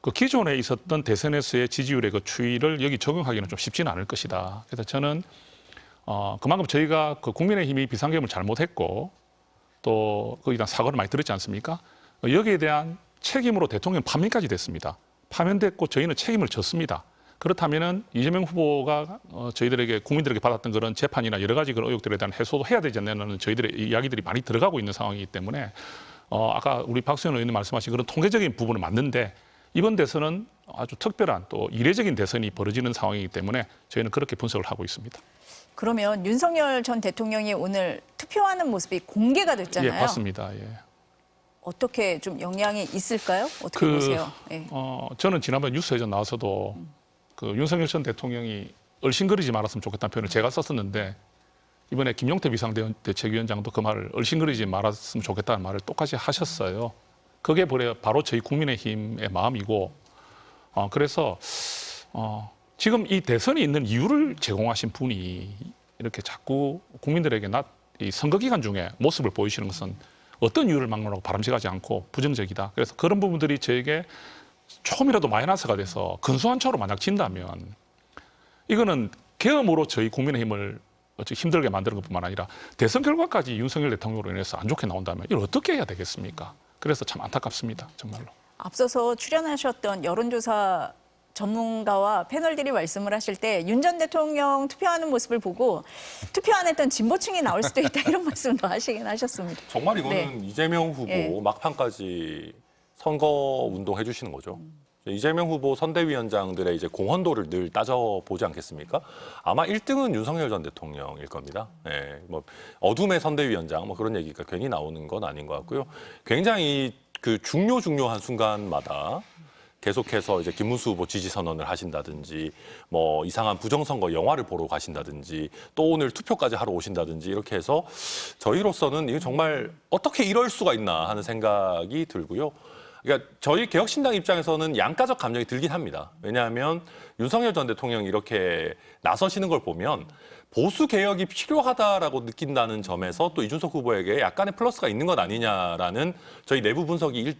그 기존에 있었던 대선에서의 지지율의 그 추이를 여기 적용하기는 좀 쉽지는 않을 것이다. 그래서 저는 그만큼 저희가 그 국민의힘이 비상계엄을 잘못했고 또 거기에 대한 사과를 많이 들었지 않습니까? 여기에 대한 책임으로 대통령 파면까지 됐습니다. 파면됐고 저희는 책임을 졌습니다. 그렇다면은 이재명 후보가 저희들에게 국민들에게 받았던 그런 재판이나 여러 가지 그런 의혹들에 대한 해소도 해야 되지 않냐는 저희들의 이야기들이 많이 들어가고 있는 상황이기 때문에 아까 우리 박수현 의원님 말씀하신 그런 통계적인 부분은 맞는데 이번 대선은 아주 특별한 또 이례적인 대선이 벌어지는 상황이기 때문에 저희는 그렇게 분석을 하고 있습니다. 그러면 윤석열 전 대통령이 오늘 투표하는 모습이 공개가 됐잖아요. 예, 맞습니다. 예. 어떻게 좀 영향이 있을까요? 어떻게 보세요? 예. 저는 지난번 뉴스에서 나와서도 그 윤석열 전 대통령이 얼씬거리지 말았으면 좋겠다는 표현을 제가 썼었는데 이번에 김용태 비상대책위원장도 그 말을 얼씬거리지 말았으면 좋겠다는 말을 똑같이 하셨어요. 그게 바로 저희 국민의힘의 마음이고 그래서 지금 이 대선이 있는 이유를 제공하신 분이 이렇게 자꾸 국민들에게 이 선거 기간 중에 모습을 보이시는 것은 어떤 이유를 막론하고 바람직하지 않고 부정적이다. 그래서 그런 부분들이 저에게 조금이라도 마이너스가 돼서 근소한 차로 만약 진다면 이거는 계엄으로 저희 국민의힘을 힘들게 만드는 것뿐만 아니라 대선 결과까지 윤석열 대통령으로 인해서 안 좋게 나온다면 이걸 어떻게 해야 되겠습니까? 그래서 참 안타깝습니다. 정말로. 앞서서 출연하셨던 여론조사 전문가와 패널들이 말씀을 하실 때 윤 전 대통령 투표하는 모습을 보고 투표 안 했던 진보층이 나올 수도 있다 이런 말씀도 하시긴 하셨습니다. 정말 이거는 이재명 후보 예. 막판까지 선거 운동 해주시는 거죠. 이재명 후보 선대위원장들의 이제 공헌도를 늘 따져보지 않겠습니까? 아마 1등은 윤석열 전 대통령일 겁니다. 예, 뭐 어둠의 선대위원장 뭐 그런 얘기가 괜히 나오는 건 아닌 것 같고요. 굉장히 그 중요한 순간마다 계속해서 이제 김문수 후보 지지 선언을 하신다든지 뭐 이상한 부정선거 영화를 보러 가신다든지 또 오늘 투표까지 하러 오신다든지 이렇게 해서 저희로서는 이거 정말 어떻게 이럴 수가 있나 하는 생각이 들고요. 그러니까 저희 개혁신당 입장에서는 양가적 감정이 들긴 합니다. 왜냐하면 윤석열 전 대통령이 이렇게 나서시는 걸 보면 보수 개혁이 필요하다라고 느낀다는 점에서 또 이준석 후보에게 약간의 플러스가 있는 것 아니냐라는 저희 내부 분석이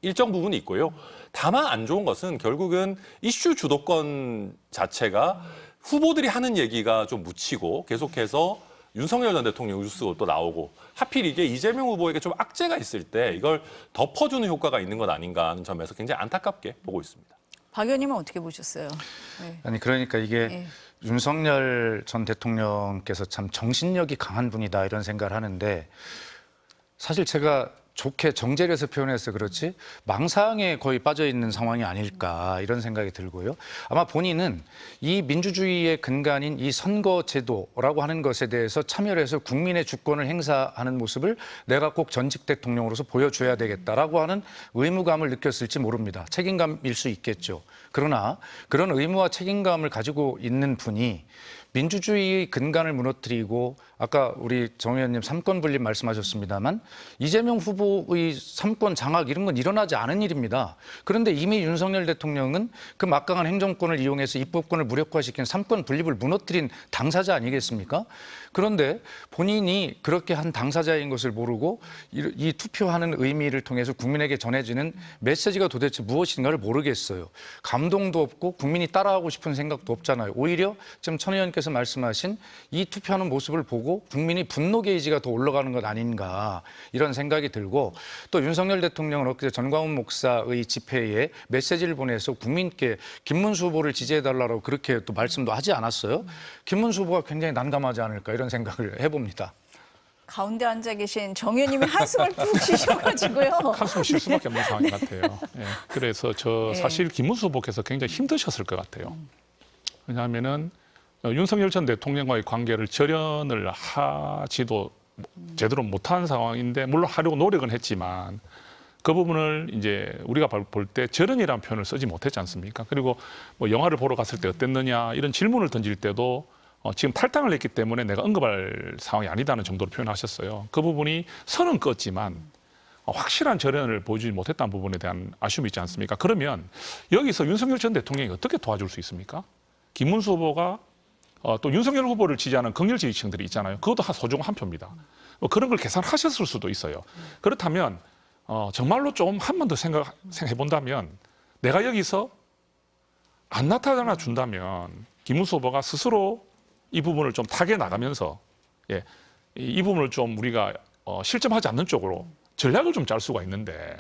일정 부분이 있고요. 다만 안 좋은 것은 결국은 이슈 주도권 자체가 후보들이 하는 얘기가 좀 묻히고 계속해서 윤석열 전 대통령 뉴스가 또 나오고 하필 이게 이재명 후보에게 좀 악재가 있을 때 이걸 덮어주는 효과가 있는 것 아닌가 하는 점에서 굉장히 안타깝게 보고 있습니다. 박 의원님은 어떻게 보셨어요? 네. 아니 그러니까 이게 예. 윤석열 전 대통령께서 참 정신력이 강한 분이다 이런 생각을 하는데 사실 제가 좋게 정제해서 표현해서 그렇지 망상에 거의 빠져 있는 상황이 아닐까 이런 생각이 들고요. 아마 본인은 이 민주주의의 근간인 이 선거제도라고 하는 것에 대해서 참여를 해서 국민의 주권을 행사하는 모습을 내가 꼭 전직 대통령으로서 보여줘야 되겠다라고 하는 의무감을 느꼈을지 모릅니다. 책임감일 수 있겠죠. 그러나 그런 의무와 책임감을 가지고 있는 분이 민주주의의 근간을 무너뜨리고 아까 우리 정 의원님 삼권 분립 말씀하셨습니다만 이재명 후보의 삼권 장악 이런 건 일어나지 않은 일입니다. 그런데 이미 윤석열 대통령은 그 막강한 행정권을 이용해서 입법권을 무력화시킨 삼권 분립을 무너뜨린 당사자 아니겠습니까? 그런데 본인이 그렇게 한 당사자인 것을 모르고 이 투표하는 의미를 통해서 국민에게 전해지는 메시지가 도대체 무엇인가를 모르겠어요. 감동도 없고 국민이 따라하고 싶은 생각도 없잖아요. 오히려 지금 천 의원께서 말씀하신 이 투표하는 모습을 보고 국민이 분노 게이지가 더 올라가는 것 아닌가 이런 생각이 들고 또 윤석열 대통령은 엊그제 전광훈 목사의 집회에 메시지를 보내서 국민께 김문수 후보를 지지해달라고 그렇게 또 말씀도 하지 않았어요. 김문수 후보가 굉장히 난감하지 않을까 이런 생각을 해봅니다. 가운데 앉아 계신 정 의원님이 한숨을 푹 쉬셔가지고요. 한숨을 쉴 수밖에 없는 상황인 것 같아요. 예, 그래서 저 예. 사실 김문수 후보께서 굉장히 힘드셨을 것 같아요. 왜냐하면은 윤석열 전 대통령과의 관계를 절연을 하지도 제대로 못한 상황인데 물론 하려고 노력은 했지만 그 부분을 이제 우리가 볼 때 절연이라는 표현을 쓰지 못했지 않습니까? 그리고 뭐 영화를 보러 갔을 때 어땠느냐 이런 질문을 던질 때도 지금 탈당을 했기 때문에 내가 언급할 상황이 아니다는 정도로 표현하셨어요. 그 부분이 선은 껐지만 확실한 절연을 보여주지 못했다는 부분에 대한 아쉬움이 있지 않습니까? 그러면 여기서 윤석열 전 대통령이 어떻게 도와줄 수 있습니까? 김문수 후보가 또 윤석열 후보를 지지하는 극렬 지지층들이 있잖아요. 그것도 소중한 한 표입니다. 그런 걸 계산하셨을 수도 있어요. 그렇다면 정말로 좀 한 번 더 생각해 본다면 내가 여기서 안 나타나 준다면 김문수 후보가 스스로 이 부분을 좀 타게 나가면서 예, 이 부분을 좀 우리가 실점하지 않는 쪽으로 전략을 좀 짤 수가 있는데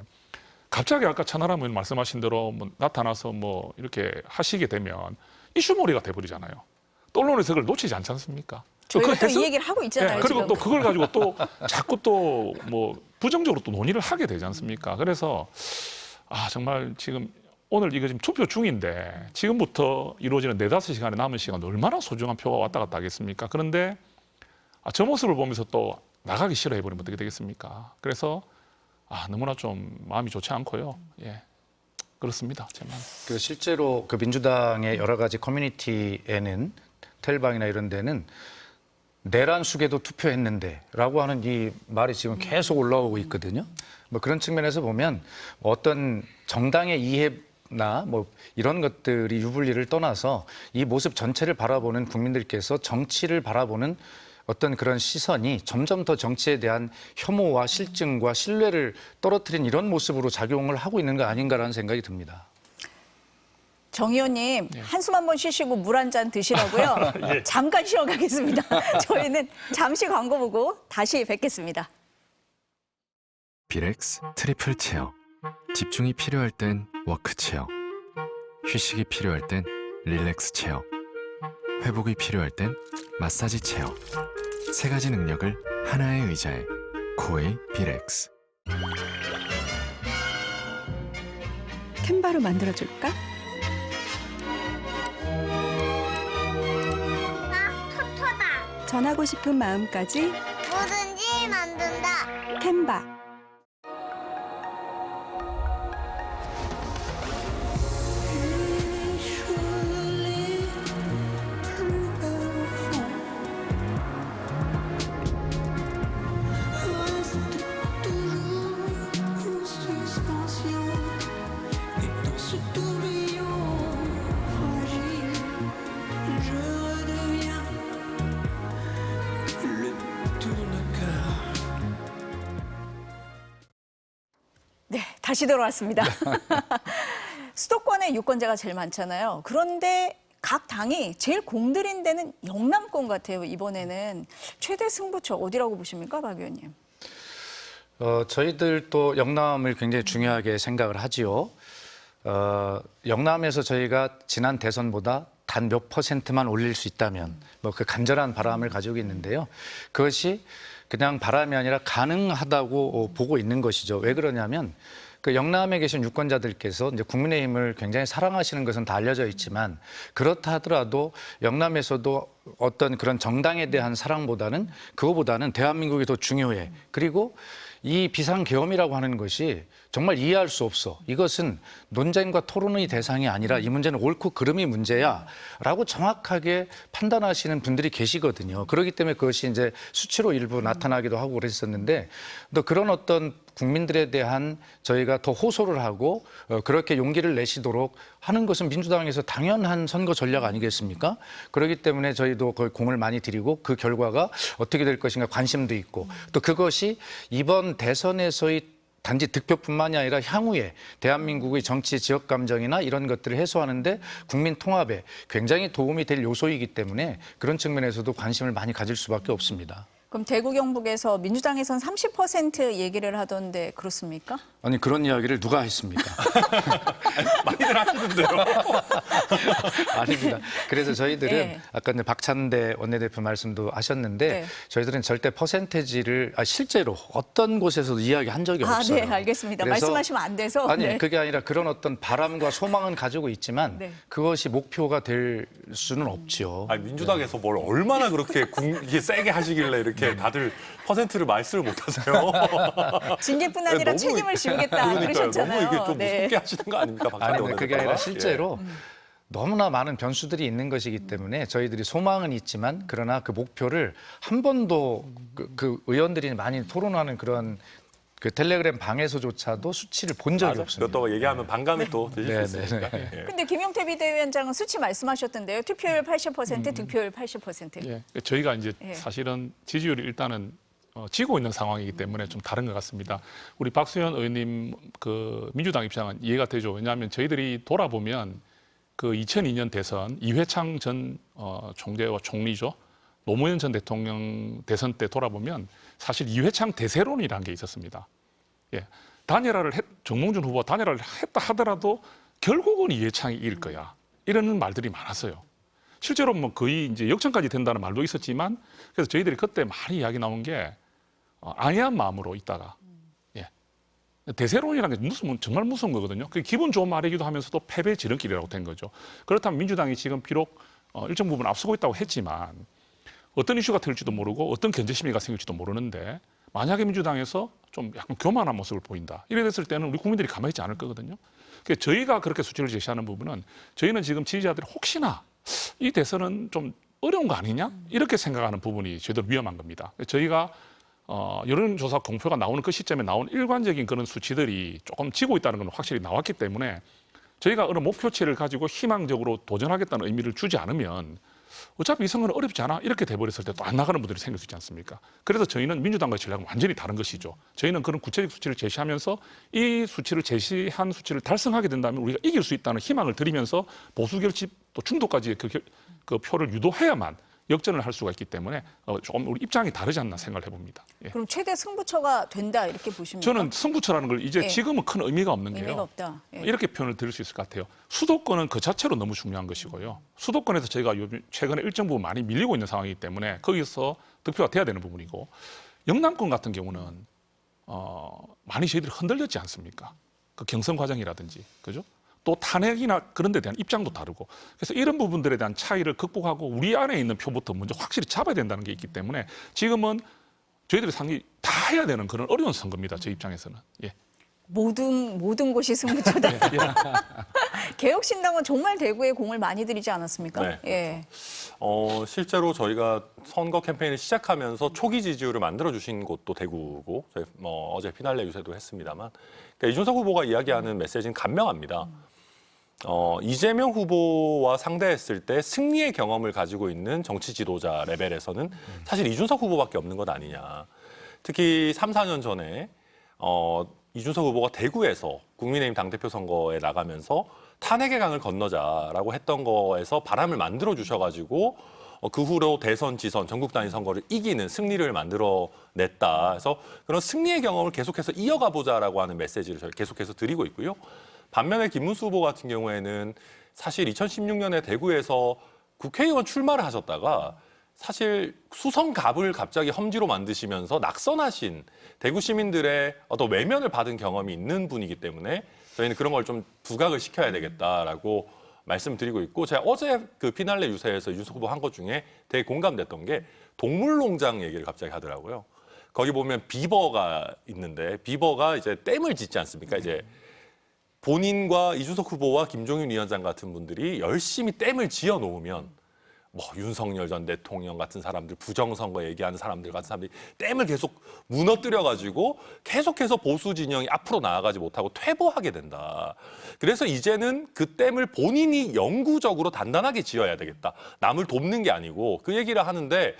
갑자기 아까 천하람 의원 말씀하신 대로 뭐 나타나서 뭐 이렇게 하시게 되면 이슈몰이가 돼버리잖아요. 또 언론에서 그걸 놓치지 않지 않습니까? 저희가 또 이 얘기를 하고 있잖아요. 예, 그리고 지금. 또 그걸 가지고 또 자꾸 또 뭐 부정적으로 또 논의를 하게 되지 않습니까? 그래서 정말 지금 오늘 이거 지금 투표 중인데 지금부터 이루어지는 4-5시간에 남은 시간 얼마나 소중한 표가 왔다 갔다 하겠습니까? 그런데 저 모습을 보면서 또 나가기 싫어해버리면 어떻게 되겠습니까? 그래서 너무나 좀 마음이 좋지 않고요. 예, 그렇습니다. 제 마음. 그 실제로 그 민주당의 여러 가지 커뮤니티에는 텔방이나 이런 데는 내란 숙에도 투표했는데라고 하는 이 말이 지금 계속 올라오고 있거든요. 뭐 그런 측면에서 보면 어떤 정당의 이해나 뭐 이런 것들이 유불리를 떠나서 이 모습 전체를 바라보는 국민들께서 정치를 바라보는 어떤 그런 시선이 점점 더 정치에 대한 혐오와 실증과 신뢰를 떨어뜨린 이런 모습으로 작용을 하고 있는 거 아닌가라는 생각이 듭니다. 정 의원님 한숨 한번 쉬시고 물 한 잔 드시라고요. 잠깐 쉬어가겠습니다. 저희는 잠시 광고 보고 다시 뵙겠습니다. 비렉스 트리플 체어. 집중이 필요할 땐 워크 체어. 휴식이 필요할 땐 릴렉스 체어. 회복이 필요할 땐 마사지 체어. 세 가지 능력을 하나의 의자에. 코웨이 비렉스. 캔바로 만들어줄까? 토토다. 전하고 싶은 마음까지 뭐든지 만든다. 캔바. 네, 다시 돌아왔습니다. 수도권에 유권자가 제일 많잖아요. 그런데 각 당이 제일 공들인 데는 영남권 같아요. 이번에는 최대 승부처 어디라고 보십니까, 박 의원님? 저희들도 영남을 굉장히 중요하게 생각을 하지요. 영남에서 저희가 지난 대선보다 단 몇 %만 올릴 수 있다면 뭐 그 간절한 바람을 가지고 있는데요. 그것이 그냥 바람이 아니라 가능하다고 보고 있는 것이죠. 왜 그러냐면 그 영남에 계신 유권자들께서 이제 국민의힘을 굉장히 사랑하시는 것은 다 알려져 있지만 그렇다 하더라도 영남에서도 어떤 그런 정당에 대한 사랑보다는 그거보다는 대한민국이 더 중요해. 그리고 이 비상계엄이라고 하는 것이 정말 이해할 수 없어. 이것은 논쟁과 토론의 대상이 아니라 이 문제는 옳고 그름이 문제야 라고 정확하게 판단하시는 분들이 계시거든요. 그렇기 때문에 그것이 이제 수치로 일부 나타나기도 하고 그랬었는데 또 그런 어떤 국민들에 대한 저희가 더 호소를 하고 그렇게 용기를 내시도록 하는 것은 민주당에서 당연한 선거 전략 아니겠습니까? 그렇기 때문에 저희도 거의 공을 많이 들이고 그 결과가 어떻게 될 것인가 관심도 있고 또 그것이 이번 대선에서의 단지 득표뿐만이 아니라 향후에 대한민국의 정치 지역 감정이나 이런 것들을 해소하는데 국민 통합에 굉장히 도움이 될 요소이기 때문에 그런 측면에서도 관심을 많이 가질 수밖에 없습니다. 그럼 대구 경북에서 민주당에선 30% 얘기를 하던데 그렇습니까? 아니 그런 이야기를 누가 했습니까? 많이들 하시는데요. 아닙니다. 그래서 저희들은 네. 아까 이제 박찬대 원내대표 말씀도 하셨는데 네. 저희들은 절대 퍼센테지를 실제로 어떤 곳에서도 이야기한 적이 없어요. 네, 알겠습니다. 그래서 말씀하시면 안 돼서. 아니 네. 그게 아니라 그런 어떤 바람과 소망은 가지고 있지만 네. 그것이 목표가 될 수는 없죠. 아니, 민주당에서 뭘 얼마나 그렇게 이게 세게 하시길래 이렇게 다들 퍼센트를 말씀을 못하세요. 징계뿐 아니라 너무- 책임을 지우겠다 그러니까요. 그러셨잖아요. 너무 이게 좀 네. 무섭게 하시는 거 아닙니까? 박찬대 아니 그게 아니라 원내대표가? 실제로 너무나 많은 변수들이 있는 것이기 때문에 저희들이 소망은 있지만 그러나 그 목표를 한 번도 그 의원들이 많이 토론하는 그런 그 텔레그램 방에서조차도 수치를 본 적이 맞아. 없습니다. 그것도 얘기하면 반감이 또 드실 수 네, 있으니까. 네, 예. 근데 김용태 비대위원장은 수치 말씀하셨던데요. 투표율 80%, 득표율 80%. 예, 저희가 이제 예. 사실은 지지율이 일단은 지고 있는 상황이기 때문에 좀 다른 것 같습니다. 우리 박수현 의원님 그 민주당 입장은 이해가 되죠. 왜냐하면 저희들이 돌아보면 그 2002년 대선 이회창 전 총재와 총리죠. 노무현 전 대통령 대선 때 돌아보면 사실 이회창 대세론이라는 게 있었습니다. 예, 정몽준 후보가 단일화를 했다 하더라도 결국은 이회창이 이길 거야. 이런 말들이 많았어요. 실제로 뭐 거의 이제 역전까지 된다는 말도 있었지만 그래서 저희들이 그때 많이 이야기 나온 게 안이한 마음으로 있다가 예. 대세론이라는 게 정말 무서운 거거든요. 그게 기분 좋은 말이기도 하면서도 패배 지름길이라고 된 거죠. 그렇다면 민주당이 지금 비록 일정 부분 앞서고 있다고 했지만 어떤 이슈가 될지도 모르고 어떤 견제 심리가 생길지도 모르는데 만약에 민주당에서 좀 약간 교만한 모습을 보인다. 이래 됐을 때는 우리 국민들이 가만히 있지 않을 거거든요. 그래서 저희가 그렇게 수치를 제시하는 부분은 저희는 지금 지지자들이 혹시나 이 대선은 좀 어려운 거 아니냐? 이렇게 생각하는 부분이 저희들 위험한 겁니다. 저희가 여론조사 공표가 나오는 그 시점에 나온 일관적인 그런 수치들이 조금 지고 있다는 건 확실히 나왔기 때문에 저희가 어느 목표치를 가지고 희망적으로 도전하겠다는 의미를 주지 않으면 어차피 이 선거는 어렵지 않아 이렇게 돼버렸을 때 또 안 나가는 분들이 생길 수 있지 않습니까? 그래서 저희는 민주당과의 전략은 완전히 다른 것이죠. 저희는 그런 구체적 수치를 제시하면서 이 수치를 제시한 수치를 달성하게 된다면 우리가 이길 수 있다는 희망을 드리면서 보수 결집 또 중도까지의 그 표를 유도해야만 역전을 할 수가 있기 때문에 좀 우리 입장이 다르지 않나 생각을 해봅니다. 예. 그럼 최대 승부처가 된다 이렇게 보십니까? 저는 승부처라는 걸 이제 예. 지금은 큰 의미가 없는 게요. 의미가 없다. 예. 이렇게 표현을 드릴 수 있을 것 같아요. 수도권은 그 자체로 너무 중요한 것이고요. 수도권에서 저희가 요즘 최근에 일정 부분 많이 밀리고 있는 상황이기 때문에 거기서 득표가 돼야 되는 부분이고 영남권 같은 경우는 많이 저희들이 흔들렸지 않습니까? 그 경선 과정이라든지 그죠? 또 탄핵이나 그런 데 대한 입장도 다르고 그래서 이런 부분들에 대한 차이를 극복하고 우리 안에 있는 표부터 먼저 확실히 잡아야 된다는 게 있기 때문에 지금은 저희들이 상당히 다 해야 되는 그런 어려운 선거입니다. 제 입장에서는. 예. 모든 곳이 승부처다. 예. 개혁신당은 정말 대구에 공을 많이 들이지 않았습니까? 네. 예. 실제로 저희가 선거 캠페인을 시작하면서 초기 지지율을 만들어 주신 곳도 대구고 저희 어제 피날레 유세도 했습니다만 그러니까 이준석 후보가 이야기하는 메시지는 간명합니다. 이재명 후보와 상대했을 때 승리의 경험을 가지고 있는 정치 지도자 레벨에서는 사실 이준석 후보밖에 없는 것 아니냐. 특히 3, 4년 전에 이준석 후보가 대구에서 국민의힘 당대표 선거에 나가면서 탄핵의 강을 건너자라고 했던 거에서 바람을 만들어 주셔가지고 그 후로 대선, 지선, 전국 단위 선거를 이기는 승리를 만들어냈다. 그래서 그런 승리의 경험을 계속해서 이어가 보자라고 하는 메시지를 저희 계속해서 드리고 있고요. 반면에 김문수 후보 같은 경우에는 사실 2016년에 대구에서 국회의원 출마를 하셨다가 사실 수성갑을 갑자기 험지로 만드시면서 낙선하신 대구 시민들의 어떤 외면을 받은 경험이 있는 분이기 때문에 저희는 그런 걸 좀 부각을 시켜야 되겠다라고 말씀드리고 있고 제가 어제 그 피날레 유세에서 이준석 후보 한 것 중에 되게 공감됐던 게 동물농장 얘기를 갑자기 하더라고요. 거기 보면 비버가 있는데 비버가 이제 댐을 짓지 않습니까? 이제 본인과 이준석 후보와 김종인 위원장 같은 분들이 열심히 댐을 지어 놓으면 윤석열 전 대통령 같은 사람들, 부정선거 얘기하는 사람들 같은 사람들이 댐을 계속 무너뜨려가지고 계속해서 보수 진영이 앞으로 나아가지 못하고 퇴보하게 된다. 그래서 이제는 그 댐을 본인이 영구적으로 단단하게 지어야 되겠다. 남을 돕는 게 아니고 그 얘기를 하는데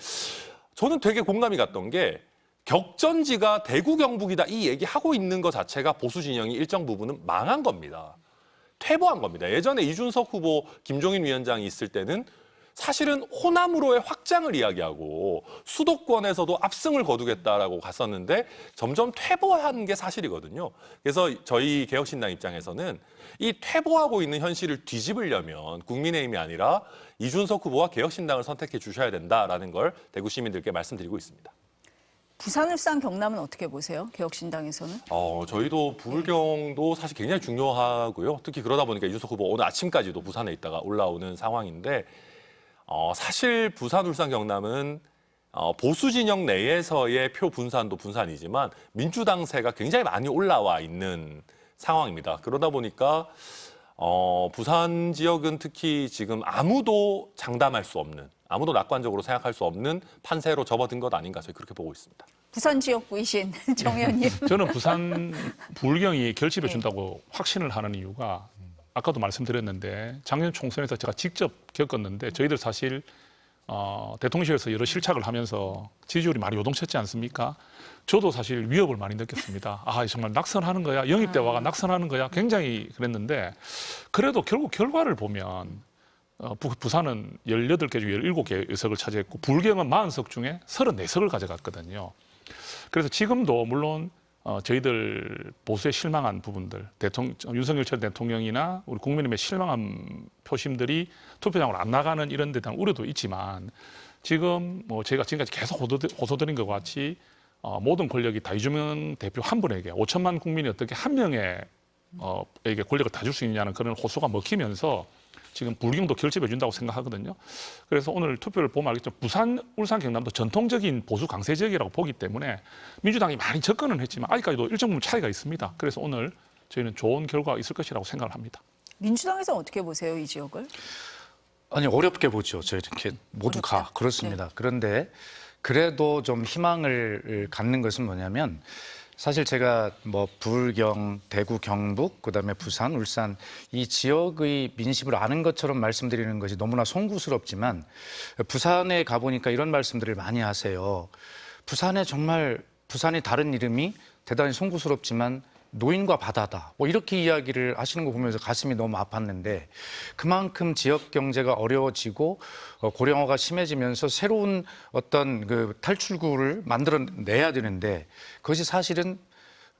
저는 되게 공감이 갔던 게 격전지가 대구 경북이다 이 얘기하고 있는 것 자체가 보수 진영이 일정 부분은 망한 겁니다. 퇴보한 겁니다. 예전에 이준석 후보, 김종인 위원장이 있을 때는 사실은 호남으로의 확장을 이야기하고 수도권에서도 압승을 거두겠다라고 갔었는데 점점 퇴보한 게 사실이거든요. 그래서 저희 개혁신당 입장에서는 이 퇴보하고 있는 현실을 뒤집으려면 국민의힘이 아니라 이준석 후보와 개혁신당을 선택해 주셔야 된다라는 걸 대구 시민들께 말씀드리고 있습니다. 부산, 울산, 경남은 어떻게 보세요? 개혁신당에서는? 저희도 부울경도 사실 굉장히 중요하고요. 특히 그러다 보니까 이준석 후보 오늘 아침까지도 부산에 있다가 올라오는 상황인데 사실 부산, 울산, 경남은 보수 진영 내에서의 표 분산도 분산이지만 민주당세가 굉장히 많이 올라와 있는 상황입니다. 그러다 보니까 부산 지역은 특히 지금 아무도 장담할 수 없는, 아무도 낙관적으로 생각할 수 없는 판세로 접어든 것 아닌가 저희 그렇게 보고 있습니다. 부산 지역구이신 정 의원님. 저는 부산 부울경이 결집해 준다고 확신을 하는 이유가 아까도 말씀드렸는데 작년 총선에서 제가 직접 겪었는데 저희들 사실 대통령실에서 여러 실착을 하면서 지지율이 많이 요동쳤지 않습니까? 저도 사실 위협을 많이 느꼈습니다. 정말 낙선하는 거야? 영입대화가 낙선하는 거야? 굉장히 그랬는데 그래도 결국 결과를 보면 부산은 18개 중 17개 의석을 차지했고 부울경은 40석 중에 34석을 가져갔거든요. 그래서 지금도 물론 저희들 보수에 실망한 부분들, 윤석열 전 대통령이나 우리 국민의힘에 실망한 표심들이 투표장으로 안 나가는 이런 데 대한 우려도 있지만 지금 저희가 지금까지 계속 호소드린 것 같이 모든 권력이 다 이재명 대표 한 분에게 5천만 국민이 어떻게 한 명에게 권력을 다 줄 수 있느냐는 그런 호소가 먹히면서 지금 부울경도 결집해 준다고 생각하거든요. 그래서 오늘 투표를 보면 알겠지만 부산, 울산, 경남도 전통적인 보수 강세 지역이라고 보기 때문에 민주당이 많이 접근은 했지만 아직까지도 일정 부분 차이가 있습니다. 그래서 오늘 저희는 좋은 결과가 있을 것이라고 생각을 합니다. 민주당에서 어떻게 보세요, 이 지역을? 아니 어렵게 보죠. 저희 이렇게 모두 그렇습니다. 그런데 그래도 좀 희망을 갖는 것은 뭐냐면 사실 제가 뭐 불경, 대구, 경북, 그다음에 부산, 울산 이 지역의 민심을 아는 것처럼 말씀드리는 것이 너무나 송구스럽지만 부산에 가보니까 이런 말씀들을 많이 하세요. 부산에 정말 부산이 다른 이름이 대단히 송구스럽지만 노인과 바다다. 뭐 이렇게 이야기를 하시는 거 보면서 가슴이 너무 아팠는데 그만큼 지역 경제가 어려워지고 고령화가 심해지면서 새로운 어떤 그 탈출구를 만들어내야 되는데 그것이 사실은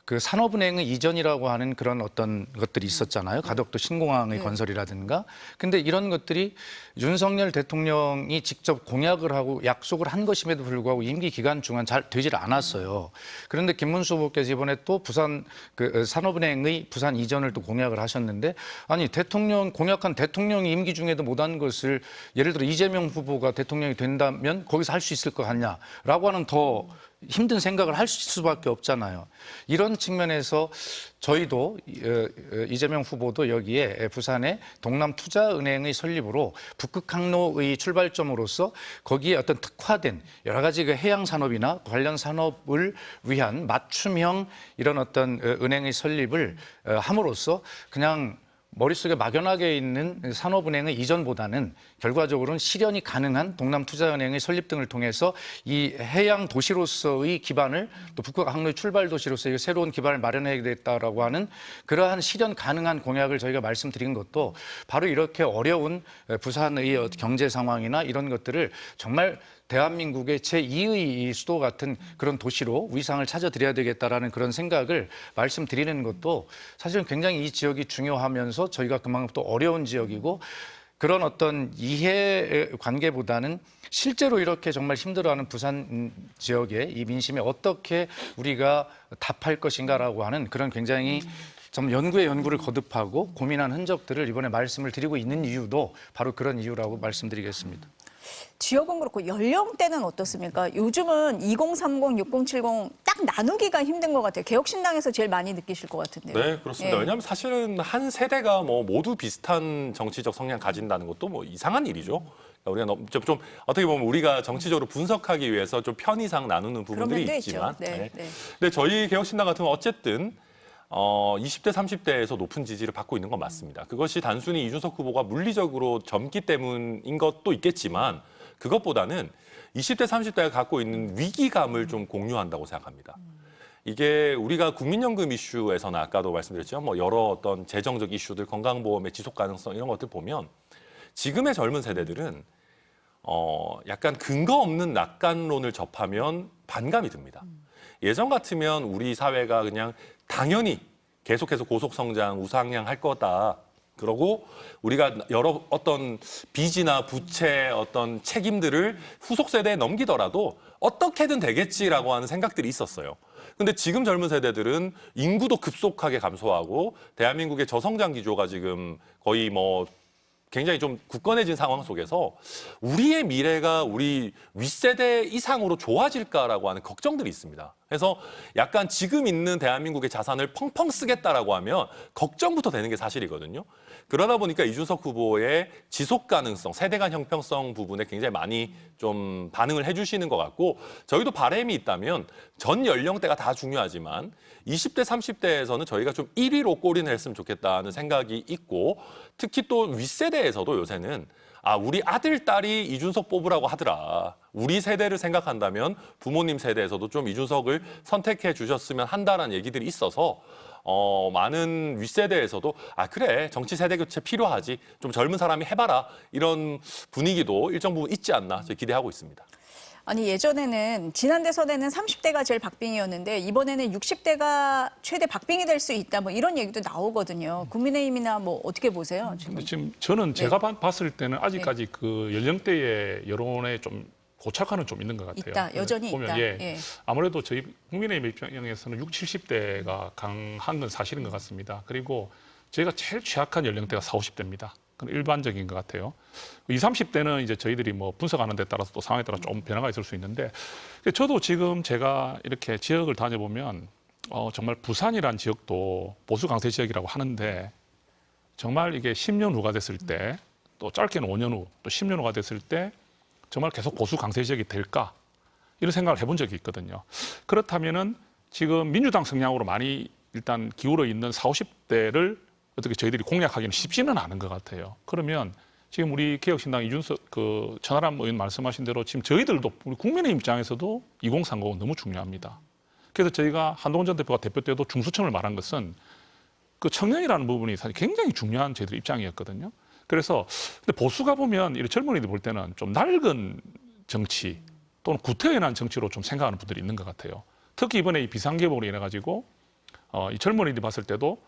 그 산업은행의 이전이라고 하는 그런 어떤 것들이 있었잖아요. 가덕도 신공항의 건설이라든가. 근데 이런 것들이 윤석열 대통령이 직접 공약을 하고 약속을 한 것임에도 불구하고 임기 기간 중간 잘 되질 않았어요. 그런데 김문수 후보께서 이번에 또 부산 그 산업은행의 부산 이전을 또 공약을 하셨는데 아니 대통령 공약한 대통령이 임기 중에도 못한 것을 예를 들어 이재명 후보가 대통령이 된다면 거기서 할 수 있을 것 같냐라고 하는 더 힘든 생각을 할 수밖에 없잖아요. 이런 측면에서 저희도 이재명 후보도 여기에 부산의 동남투자은행의 설립으로 북극 항로의 출발점으로서 거기에 어떤 특화된 여러 가지 그 해양 산업이나 관련 산업을 위한 맞춤형 이런 어떤 은행의 설립을 함으로써 그냥 머릿속에 막연하게 있는 산업은행의 이전보다는 결과적으로는 실현이 가능한 동남투자은행의 설립 등을 통해서 이 해양 도시로서의 기반을 또 북극 항로의 출발 도시로서의 새로운 기반을 마련해야겠다라고 하는 그러한 실현 가능한 공약을 저희가 말씀드린 것도 바로 이렇게 어려운 부산의 경제 상황이나 이런 것들을 정말 대한민국의 제2의 수도 같은 그런 도시로 위상을 찾아드려야 되겠다라는 그런 생각을 말씀드리는 것도 사실은 굉장히 이 지역이 중요하면서 저희가 그만큼 또 어려운 지역이고 그런 어떤 이해 관계보다는 실제로 이렇게 정말 힘들어하는 부산 지역의 이 민심에 어떻게 우리가 답할 것인가라고 하는 그런 굉장히 좀 연구에 연구를 거듭하고 고민한 흔적들을 이번에 말씀을 드리고 있는 이유도 바로 그런 이유라고 말씀드리겠습니다. 지역은 그렇고 연령대는 어떻습니까? 요즘은 2030, 6070 딱 나누기가 힘든 것 같아요. 개혁신당에서 제일 많이 느끼실 것 같은데요. 네, 그렇습니다. 예. 왜냐하면 사실은 한 세대가 뭐 모두 비슷한 정치적 성향 가진다는 것도 뭐 이상한 일이죠. 우리가 좀 어떻게 보면 우리가 정치적으로 분석하기 위해서 좀 편의상 나누는 부분들이 그런 면도 있지만, 있죠. 네, 네. 근데 저희 개혁신당 같은 경우 어쨌든 20대, 30대에서 높은 지지를 받고 있는 건 맞습니다. 그것이 단순히 이준석 후보가 물리적으로 젊기 때문인 것도 있겠지만 그것보다는 20대, 30대가 갖고 있는 위기감을 좀 공유한다고 생각합니다. 이게 우리가 국민연금 이슈에서나 아까도 말씀드렸죠. 뭐 여러 어떤 재정적 이슈들, 건강보험의 지속 가능성 이런 것들 보면 지금의 젊은 세대들은 약간 근거 없는 낙관론을 접하면 반감이 듭니다. 예전 같으면 우리 사회가 그냥 당연히 계속해서 고속성장, 우상향할 거다. 그러고 우리가 여러 어떤 빚이나 부채, 어떤 책임들을 후속 세대에 넘기더라도 어떻게든 되겠지라고 하는 생각들이 있었어요. 근데 지금 젊은 세대들은 인구도 급속하게 감소하고 대한민국의 저성장 기조가 지금 거의 뭐 굉장히 좀 굳건해진 상황 속에서 우리의 미래가 우리 윗세대 이상으로 좋아질까라고 하는 걱정들이 있습니다. 그래서 약간 지금 있는 대한민국의 자산을 펑펑 쓰겠다라고 하면 걱정부터 되는 게 사실이거든요. 그러다 보니까 이준석 후보의 지속 가능성, 세대 간 형평성 부분에 굉장히 많이 좀 반응을 해주시는 것 같고 저희도 바람이 있다면 전 연령대가 다 중요하지만 20대, 30대에서는 저희가 좀 1위로 골인을 했으면 좋겠다는 생각이 있고 특히 또 윗세대에서도 요새는 우리 아들, 딸이 이준석 뽑으라고 하더라. 우리 세대를 생각한다면 부모님 세대에서도 좀 이준석을 선택해 주셨으면 한다는 얘기들이 있어서 많은 윗세대에서도 그래 정치 세대 교체 필요하지 좀 젊은 사람이 해봐라 이런 분위기도 일정 부분 있지 않나 저희 기대하고 있습니다. 아니 예전에는 지난 대선에는 30대가 제일 박빙이었는데 이번에는 60대가 최대 박빙이 될 수 있다 뭐 이런 얘기도 나오거든요. 국민의힘이나 뭐 어떻게 보세요? 근데 지금 저는 제가 봤을 때는 아직까지 그 연령대의 여론에 좀 고착화는 좀 있는 것 같아요. 있다, 여전히 보면, 있다. 예. 예. 아무래도 저희 국민의힘 입장에서는 60, 70대가 강한 건 사실인 것 같습니다. 그리고 저희가 제일 취약한 연령대가 40, 50대입니다. 그건 일반적인 것 같아요. 20, 30대는 이제 저희들이 뭐 분석하는 데 따라서 또 상황에 따라 좀 변화가 있을 수 있는데 저도 지금 제가 이렇게 지역을 다녀보면 정말 부산이란 지역도 보수 강세 지역이라고 하는데 정말 이게 10년 후가 됐을 때 또 짧게는 5년 후 또 10년 후가 됐을 때 정말 계속 보수 강세 지역이 될까 이런 생각을 해본 적이 있거든요. 그렇다면은 지금 민주당 성향으로 많이 일단 기울어 있는 40, 50대를 어떻게 저희들이 공략하기는 쉽지는 않은 것 같아요. 그러면 지금 우리 개혁신당 이준석 천하람 의원 말씀하신 대로 지금 저희들도 우리 국민의 입장에서도 2030은 너무 중요합니다. 그래서 저희가 한동훈 전 대표가 대표 때도 중수청을 말한 것은 그 청년이라는 부분이 사실 굉장히 중요한 저희들 입장이었거든요. 그래서 근데 보수가 보면 이 젊은이들 볼 때는 좀 낡은 정치 또는 구태연한 정치로 좀 생각하는 분들이 있는 것 같아요. 특히 이번에 이 비상개봉으로 인해 가지고 이 젊은이들이 봤을 때도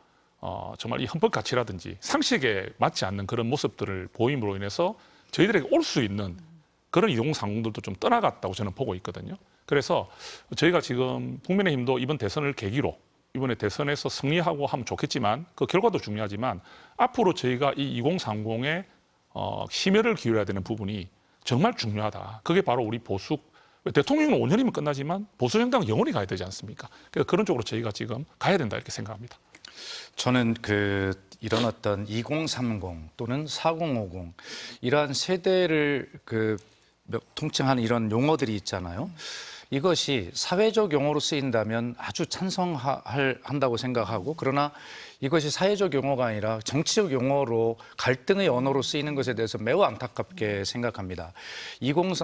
정말 이 헌법 가치라든지 상식에 맞지 않는 그런 모습들을 보임으로 인해서 저희들에게 올 수 있는 그런 2030들도 좀 떠나갔다고 저는 보고 있거든요. 그래서 저희가 지금 국민의힘도 이번 대선을 계기로 이번에 대선에서 승리하고 하면 좋겠지만 그 결과도 중요하지만 앞으로 저희가 이 2030에 심혈을 기울여야 되는 부분이 정말 중요하다. 그게 바로 우리 보수 대통령은 5년이면 끝나지만 보수 정당은 영원히 가야 되지 않습니까? 그래서 그런 쪽으로 저희가 지금 가야 된다 이렇게 생각합니다. 저는 이런 어떤 2030 또는 4050 이러한 세대를 통칭하는 이런 용어들이 있잖아요. 이것이 사회적 용어로 쓰인다면 아주 찬성한다고 생각하고, 그러나 이것이 사회적 용어가 아니라 정치적 용어로 갈등의 언어로 쓰이는 것에 대해서 매우 안타깝게 생각합니다.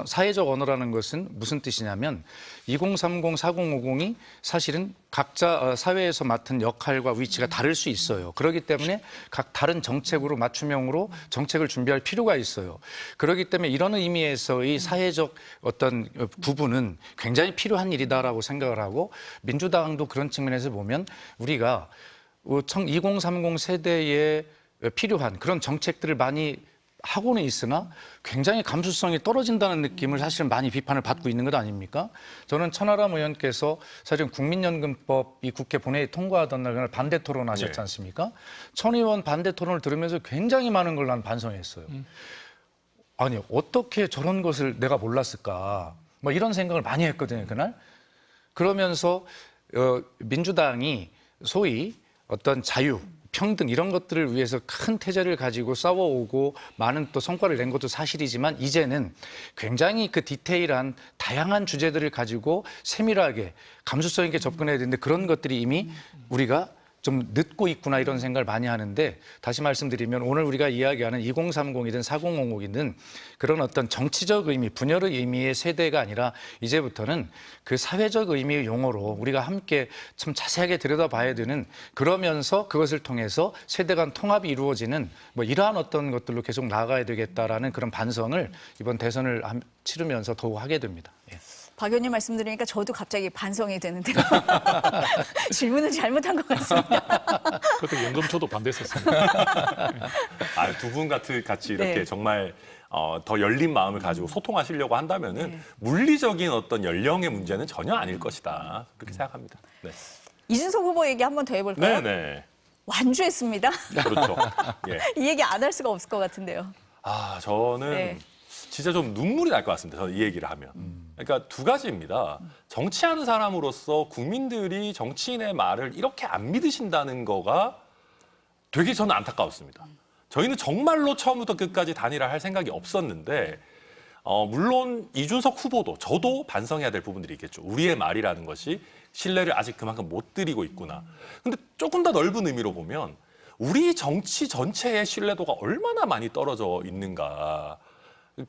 사회적 언어라는 것은 무슨 뜻이냐면 2030, 4050이 사실은 각자 사회에서 맡은 역할과 위치가 다를 수 있어요. 그렇기 때문에 각 다른 정책으로 맞춤형으로 정책을 준비할 필요가 있어요. 그렇기 때문에 이런 의미에서의 사회적 어떤 부분은 굉장히 필요한 일이다라고 생각을 하고, 민주당도 그런 측면에서 보면 우리가 2030 세대에 필요한 그런 정책들을 많이 하고는 있으나 굉장히 감수성이 떨어진다는 느낌을 사실은 많이 비판을 받고 있는 것 아닙니까? 저는 천하람 의원께서 사실 국민연금법이 국회 본회의 통과하던 날 그날 반대 토론하셨지 않습니까? 천 의원 반대 토론을 들으면서 굉장히 많은 걸 난 반성했어요. 아니 어떻게 저런 것을 내가 몰랐을까? 뭐 이런 생각을 많이 했거든요, 그날. 그러면서 민주당이 소위 어떤 자유, 평등 이런 것들을 위해서 큰 태제를 가지고 싸워오고 많은 또 성과를 낸 것도 사실이지만, 이제는 굉장히 그 디테일한 다양한 주제들을 가지고 세밀하게 감수성 있게 접근해야 되는데 그런 것들이 이미 우리가 좀 늦고 있구나 이런 생각을 많이 하는데, 다시 말씀드리면 오늘 우리가 이야기하는 2030이든 4050이든 그런 어떤 정치적 의미, 분열의 의미의 세대가 아니라 이제부터는 그 사회적 의미의 용어로 우리가 함께 참 자세하게 들여다봐야 되는, 그러면서 그것을 통해서 세대 간 통합이 이루어지는 뭐 이러한 어떤 것들로 계속 나아가야 되겠다라는 그런 반성을 이번 대선을 치르면서 더욱 하게 됩니다. 예. 박 의원님 말씀 들으니까 저도 갑자기 반성이 되는데요. 질문을 잘못한 것 같습니다. 그때 연금초도 반대했었습니다. 두 분 같이 이렇게 네. 정말 더 열린 마음을 가지고 소통하시려고 한다면은 물리적인 어떤 연령의 문제는 전혀 아닐 것이다. 그렇게 생각합니다. 네. 이준석 후보 얘기 한 번 더 해볼까요? 네. 완주했습니다. 그렇죠. 예. 이 얘기 안 할 수가 없을 것 같은데요. 저는 네. 진짜 좀 눈물이 날 것 같습니다. 저는 이 얘기를 하면. 그러니까 두 가지입니다. 정치하는 사람으로서 국민들이 정치인의 말을 이렇게 안 믿으신다는 거가 되게 저는 안타까웠습니다. 저희는 정말로 처음부터 끝까지 단일화 할 생각이 없었는데, 물론 이준석 후보도 저도 반성해야 될 부분들이 있겠죠. 우리의 말이라는 것이 신뢰를 아직 그만큼 못 드리고 있구나. 근데 조금 더 넓은 의미로 보면 우리 정치 전체의 신뢰도가 얼마나 많이 떨어져 있는가.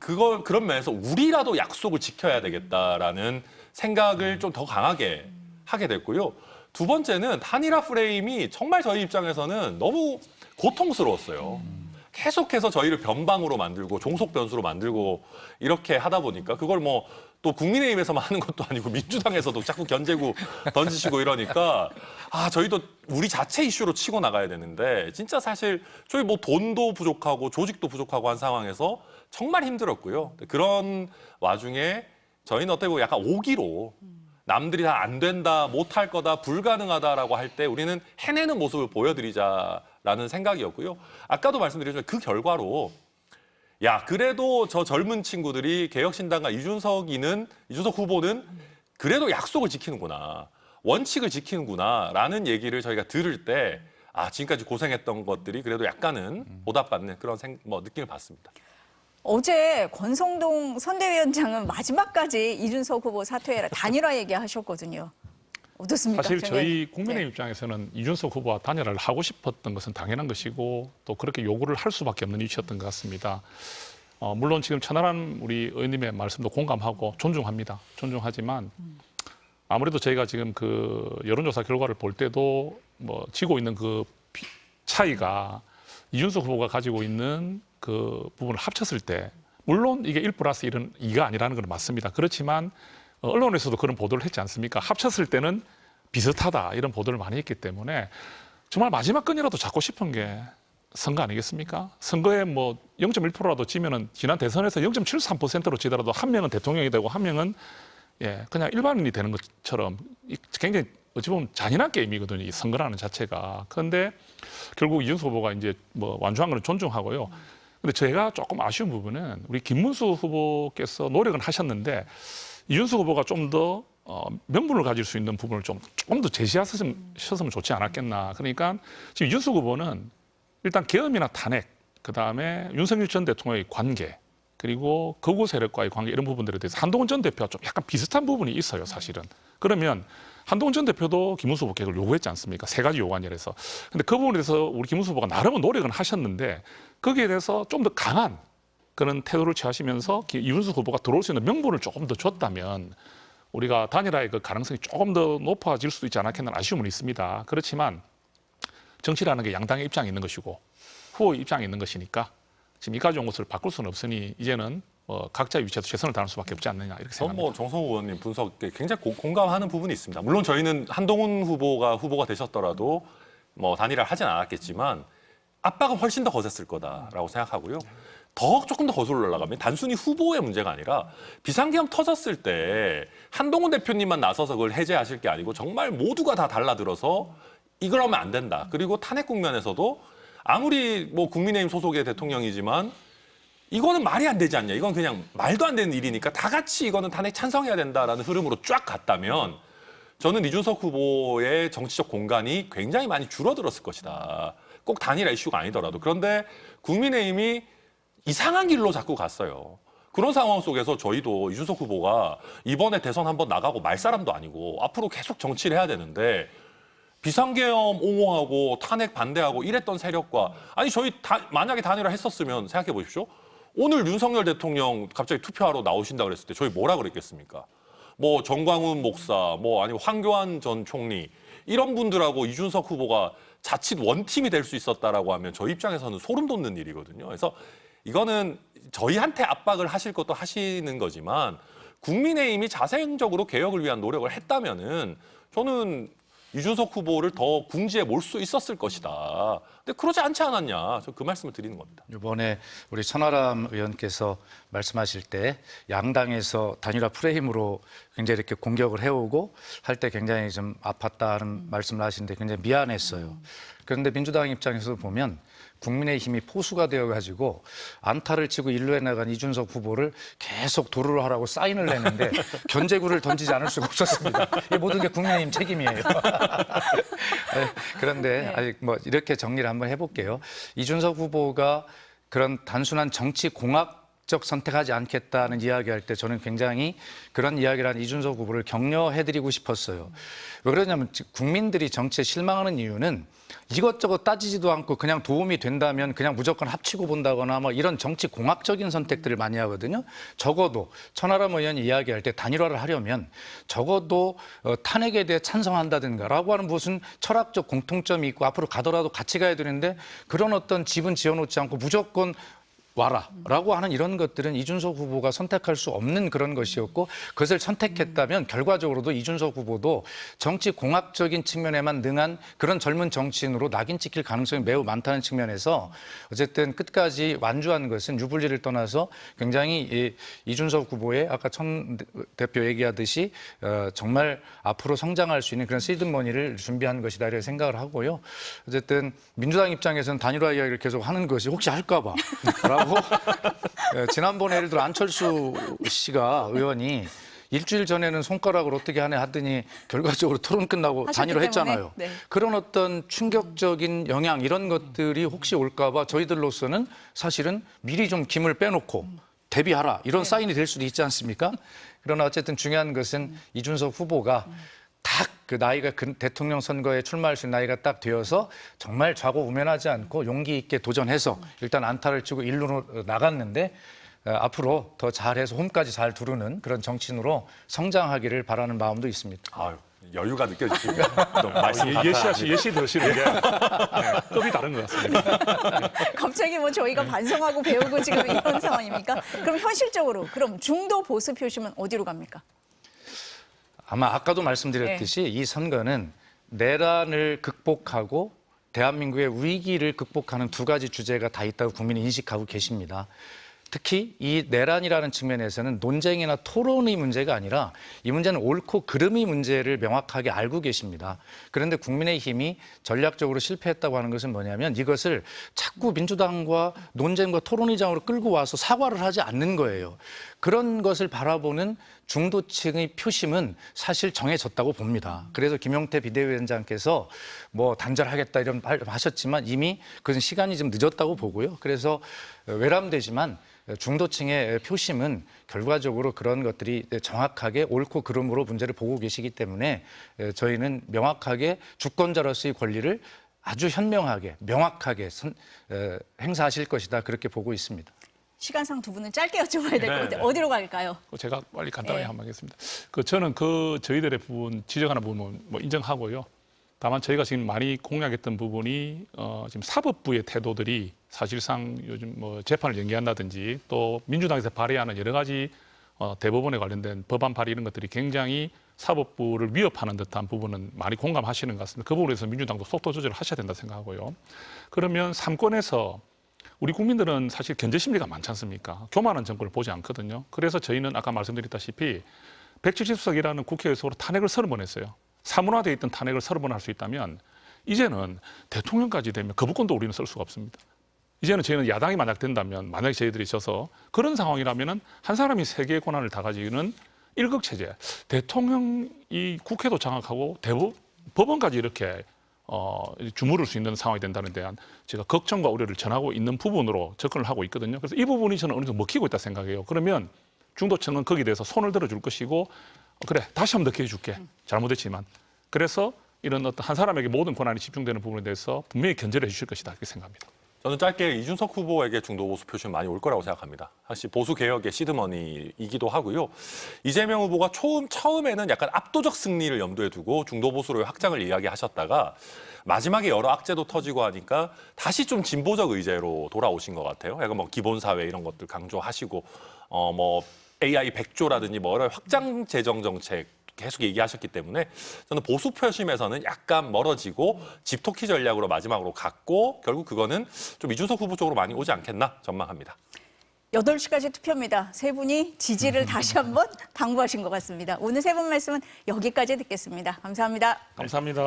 그런 면에서 우리라도 약속을 지켜야 되겠다라는 생각을 좀 더 강하게 하게 됐고요. 두 번째는 단일화 프레임이 정말 저희 입장에서는 너무 고통스러웠어요. 계속해서 저희를 변방으로 만들고 종속 변수로 만들고 이렇게 하다 보니까 그걸 뭐 또 국민의힘에서만 하는 것도 아니고 민주당에서도 자꾸 견제구 던지시고 이러니까 저희도 우리 자체 이슈로 치고 나가야 되는데, 진짜 사실 저희 뭐 돈도 부족하고 조직도 부족하고 한 상황에서 정말 힘들었고요. 그런 와중에 저희는 어떻게 보면 약간 오기로 남들이 다 안 된다, 못할 거다, 불가능하다라고 할 때 우리는 해내는 모습을 보여드리자라는 생각이었고요. 아까도 말씀드렸지만 그 결과로 그래도 저 젊은 친구들이 개혁신당과 이준석 후보는 그래도 약속을 지키는구나, 원칙을 지키는구나라는 얘기를 저희가 들을 때 지금까지 고생했던 것들이 그래도 약간은 보답받는 그런 느낌을 받습니다. 어제 권성동 선대위원장은 마지막까지 이준석 후보 사퇴해라 단일화 얘기하셨거든요. 어떻습니까? 사실 생각이? 저희 국민의 네. 입장에서는 이준석 후보와 단일화를 하고 싶었던 것은 당연한 것이고 또 그렇게 요구를 할 수밖에 없는 이유였던 것 같습니다. 물론 지금 천하람 우리 의원님의 말씀도 공감하고 존중합니다. 존중하지만 아무래도 저희가 지금 그 여론조사 결과를 볼 때도 뭐 지고 있는 그 차이가 이준석 후보가 가지고 있는 그 부분을 합쳤을 때 물론 이게 1+1은 2가 아니라는 건 맞습니다. 그렇지만 언론에서도 그런 보도를 했지 않습니까? 합쳤을 때는 비슷하다 이런 보도를 많이 했기 때문에 정말 마지막 건이라도 잡고 싶은 게 선거 아니겠습니까? 선거에 뭐 0.1%라도 지면은 지난 대선에서 0.73%로 지더라도 한 명은 대통령이 되고 한 명은 그냥 일반인이 되는 것처럼 굉장히 어찌 보면 잔인한 게임이거든요. 이 선거라는 자체가. 그런데 결국 이준석 후보가 이제 뭐 완주한 건 존중하고요. 근데 제가 조금 아쉬운 부분은 우리 김문수 후보께서 노력은 하셨는데 이준석 후보가 좀 더 명분을 가질 수 있는 부분을 조금 더 제시하셨으면 좋지 않았겠나. 그러니까 지금 이준석 후보는 일단 계엄이나 탄핵, 그다음에 윤석열 전 대통령의 관계, 그리고 극우 세력과의 관계 이런 부분들에 대해서 한동훈 전 대표와 좀 약간 비슷한 부분이 있어요, 사실은. 그러면 한동훈 전 대표도 김문수 후보 개혁을 요구했지 않습니까? 3가지 요구안에 대해서. 근데 그 부분에 대해서 우리 김문수 후보가 나름은 노력은 하셨는데 거기에 대해서 좀 더 강한 그런 태도를 취하시면서 이준석 후보가 들어올 수 있는 명분을 조금 더 줬다면 우리가 단일화의 그 가능성이 조금 더 높아질 수도 있지 않았겠나 아쉬움은 있습니다. 그렇지만 정치라는 게 양당의 입장이 있는 것이고 후보의 입장이 있는 것이니까 지금 이 가져온 것을 바꿀 수는 없으니 이제는 각자의 위치에서 최선을 다하는 수밖에 없지 않느냐 이렇게 전 생각합니다. 뭐 정성호 의원님 분석에 굉장히 공감하는 부분이 있습니다. 물론 저희는 한동훈 후보가 되셨더라도 뭐 단일화를 하진 않았겠지만 압박은 훨씬 더 거셌을 거다라고 생각하고요. 조금 더 거슬러 올라가면 단순히 후보의 문제가 아니라 비상계엄 터졌을 때 한동훈 대표님만 나서서 그걸 해제하실 게 아니고 정말 모두가 다 달라들어서 이걸 하면 안 된다. 그리고 탄핵 국면에서도 아무리 뭐 국민의힘 소속의 대통령이지만 이거는 말이 안 되지 않냐. 이건 그냥 말도 안 되는 일이니까 다 같이 이거는 탄핵 찬성해야 된다라는 흐름으로 쫙 갔다면 저는 이준석 후보의 정치적 공간이 굉장히 많이 줄어들었을 것이다. 꼭 단일화 이슈가 아니더라도. 그런데 국민의힘이 이상한 길로 자꾸 갔어요. 그런 상황 속에서 저희도 이준석 후보가 이번에 대선 한번 나가고 말 사람도 아니고 앞으로 계속 정치를 해야 되는데 비상계엄 옹호하고 탄핵 반대하고 이랬던 세력과 아니 저희 만약에 단일화 했었으면 생각해 보십시오. 오늘 윤석열 대통령 갑자기 투표하러 나오신다 그랬을 때 저희 뭐라 그랬겠습니까? 뭐 정광훈 목사, 뭐 아니면 황교안 전 총리 이런 분들하고 이준석 후보가 자칫 원팀이 될 수 있었다라고 하면 저희 입장에서는 소름 돋는 일이거든요. 그래서 이거는 저희한테 압박을 하실 것도 하시는 거지만 국민의힘이 자생적으로 개혁을 위한 노력을 했다면은 저는 이준석 후보를 더 궁지에 몰 수 있었을 것이다. 근데 그러지 않지 않았냐. 저 그 말씀을 드리는 겁니다. 이번에 우리 천하람 의원께서 말씀하실 때 양당에서 단일화 프레임으로 굉장히 이렇게 공격을 해오고 할 때 굉장히 좀 아팠다는 말씀을 하시는데 굉장히 미안했어요. 그런데 민주당 입장에서 보면 국민의힘이 포수가 되어가지고 안타를 치고 일루에 나간 이준석 후보를 계속 도루를 하라고 사인을 했는데 견제구를 던지지 않을 수가 없었습니다. 이 모든 게 국민의힘 책임이에요. 그런데 아직 뭐 이렇게 정리를 한번 해볼게요. 이준석 후보가 그런 단순한 정치 공학적 선택하지 않겠다는 이야기할 때 저는 굉장히 그런 이야기를 한 이준석 후보를 격려해드리고 싶었어요. 왜 그러냐면 국민들이 정치에 실망하는 이유는 이것저것 따지지도 않고 그냥 도움이 된다면 그냥 무조건 합치고 본다거나 뭐 이런 정치 공학적인 선택들을 많이 하거든요. 적어도 천하람 의원이 이야기할 때 단일화를 하려면 적어도 탄핵에 대해 찬성한다든가라고 하는 무슨 철학적 공통점이 있고 앞으로 가더라도 같이 가야 되는데 그런 어떤 집은 지어놓지 않고 무조건 와라라고 하는 이런 것들은 이준석 후보가 선택할 수 없는 그런 것이었고 그것을 선택했다면 결과적으로도 이준석 후보도 정치 공학적인 측면에만 능한 그런 젊은 정치인으로 낙인 찍힐 가능성이 매우 많다는 측면에서 어쨌든 끝까지 완주한 것은 유불리를 떠나서 굉장히 이준석 후보의 아까 천 대표 얘기하듯이 정말 앞으로 성장할 수 있는 그런 시드머니를 준비한 것이다 이렇게 생각을 하고요. 어쨌든 민주당 입장에서는 단일화 이야기를 계속 하는 것이 혹시 할까 봐 라고 지난번에 예를 들어 안철수 씨가 의원이 일주일 전에는 손가락을 어떻게 하네 하더니 결과적으로 토론 끝나고 단일화 했잖아요. 네. 그런 어떤 충격적인 영향 이런 것들이 혹시 올까 봐 저희들로서는 사실은 미리 좀 김을 빼놓고 대비하라 이런 사인이 될 수도 있지 않습니까? 그러나 어쨌든 중요한 것은 이준석 후보가 딱 그 나이가 대통령 선거에 출마할 수 있는 나이가 딱 되어서 정말 좌고우면하지 않고 용기 있게 도전해서 일단 안타를 치고 1루로 나갔는데 앞으로 더 잘해서 홈까지 잘 두르는 그런 정치인으로 성장하기를 바라는 마음도 있습니다. 아유, 여유가 느껴지십니까? 좀 말씀 예시 들으시는 게 급이 다른 것 같습니다. 갑자기 뭐 저희가 반성하고 배우고 지금 이런 상황입니까? 그럼 현실적으로 그럼 중도 보수 표심은 어디로 갑니까? 아마 아까도 말씀드렸듯이 이 선거는 내란을 극복하고 대한민국의 위기를 극복하는 두 가지 주제가 다 있다고 국민이 인식하고 계십니다. 특히 이 내란이라는 측면에서는 논쟁이나 토론의 문제가 아니라 이 문제는 옳고 그름의 문제를 명확하게 알고 계십니다. 그런데 국민의힘이 전략적으로 실패했다고 하는 것은 뭐냐면 이것을 자꾸 민주당과 논쟁과 토론의장으로 끌고 와서 사과를 하지 않는 거예요. 그런 것을 바라보는 중도층의 표심은 사실 정해졌다고 봅니다. 그래서 김용태 비대위원장께서 뭐 단절하겠다 이런 말하셨지만 이미 그것은 시간이 좀 늦었다고 보고요. 그래서 외람되지만 중도층의 표심은 결과적으로 그런 것들이 정확하게 옳고 그름으로 문제를 보고 계시기 때문에 저희는 명확하게 주권자로서의 권리를 아주 현명하게 명확하게 행사하실 것이다 그렇게 보고 있습니다. 시간상 두 분은 짧게 여쭤봐야 될 것 같아요. 네. 어디로 갈까요? 제가 빨리 간단하게 네. 한번 하겠습니다. 저는 저희들의 부분 지적하는 부분은 뭐 인정하고요. 다만 저희가 지금 많이 공략했던 부분이 지금 사법부의 태도들이 사실상 요즘 뭐 재판을 연기한다든지 또 민주당에서 발의하는 여러 가지 대법원에 관련된 법안 발의 이런 것들이 굉장히 사법부를 위협하는 듯한 부분은 많이 공감하시는 것 같습니다. 그 부분에서 민주당도 속도 조절을 하셔야 된다 생각하고요. 그러면 삼권에서 우리 국민들은 사실 견제 심리가 많지 않습니까? 교만한 정권을 보지 않거든요. 그래서 저희는 아까 말씀드렸다시피 170석이라는 국회의석으로 탄핵을 30번 했어요. 사문화되어 있던 탄핵을 30번 할 수 있다면 이제는 대통령까지 되면 거부권도 우리는 쓸 수가 없습니다. 이제는 저희는 야당이 만약 된다면 만약에 저희들이 져서 그런 상황이라면 한 사람이 세 개의 권한을 다 가지는 일극체제. 대통령이 국회도 장악하고 법원까지 이렇게 주무를 수 있는 상황이 된다는 데한 제가 걱정과 우려를 전하고 있는 부분으로 접근을 하고 있거든요. 그래서 이 부분이 저는 어느 정도 먹히고 있다 생각해요. 그러면 중도층은 거기에 대해서 손을 들어줄 것이고 그래 다시 한번 더 기회 줄게. 잘못했지만. 그래서 이런 어떤 한 사람에게 모든 권한이 집중되는 부분에 대해서 분명히 견제를 해주실 것이다 이렇게 생각합니다. 저는 짧게 이준석 후보에게 중도 보수 표심 많이 올 거라고 생각합니다. 사실 보수 개혁의 시드머니이기도 하고요. 이재명 후보가 처음에는 약간 압도적 승리를 염두에 두고 중도 보수로의 확장을 이야기하셨다가 마지막에 여러 악재도 터지고 하니까 다시 좀 진보적 의제로 돌아오신 것 같아요. 약간 뭐 기본사회 이런 것들 강조하시고 뭐 AI 100조라든지 뭐 여러 확장 재정 정책 계속 얘기하셨기 때문에 저는 보수 표심에서는 약간 멀어지고 집토끼 전략으로 마지막으로 갔고 결국 그거는 좀 이준석 후보 쪽으로 많이 오지 않겠나 전망합니다. 8시까지 투표입니다. 세 분이 지지를 다시 한번 당부하신 것 같습니다. 오늘 세 분 말씀은 여기까지 듣겠습니다. 감사합니다. 감사합니다.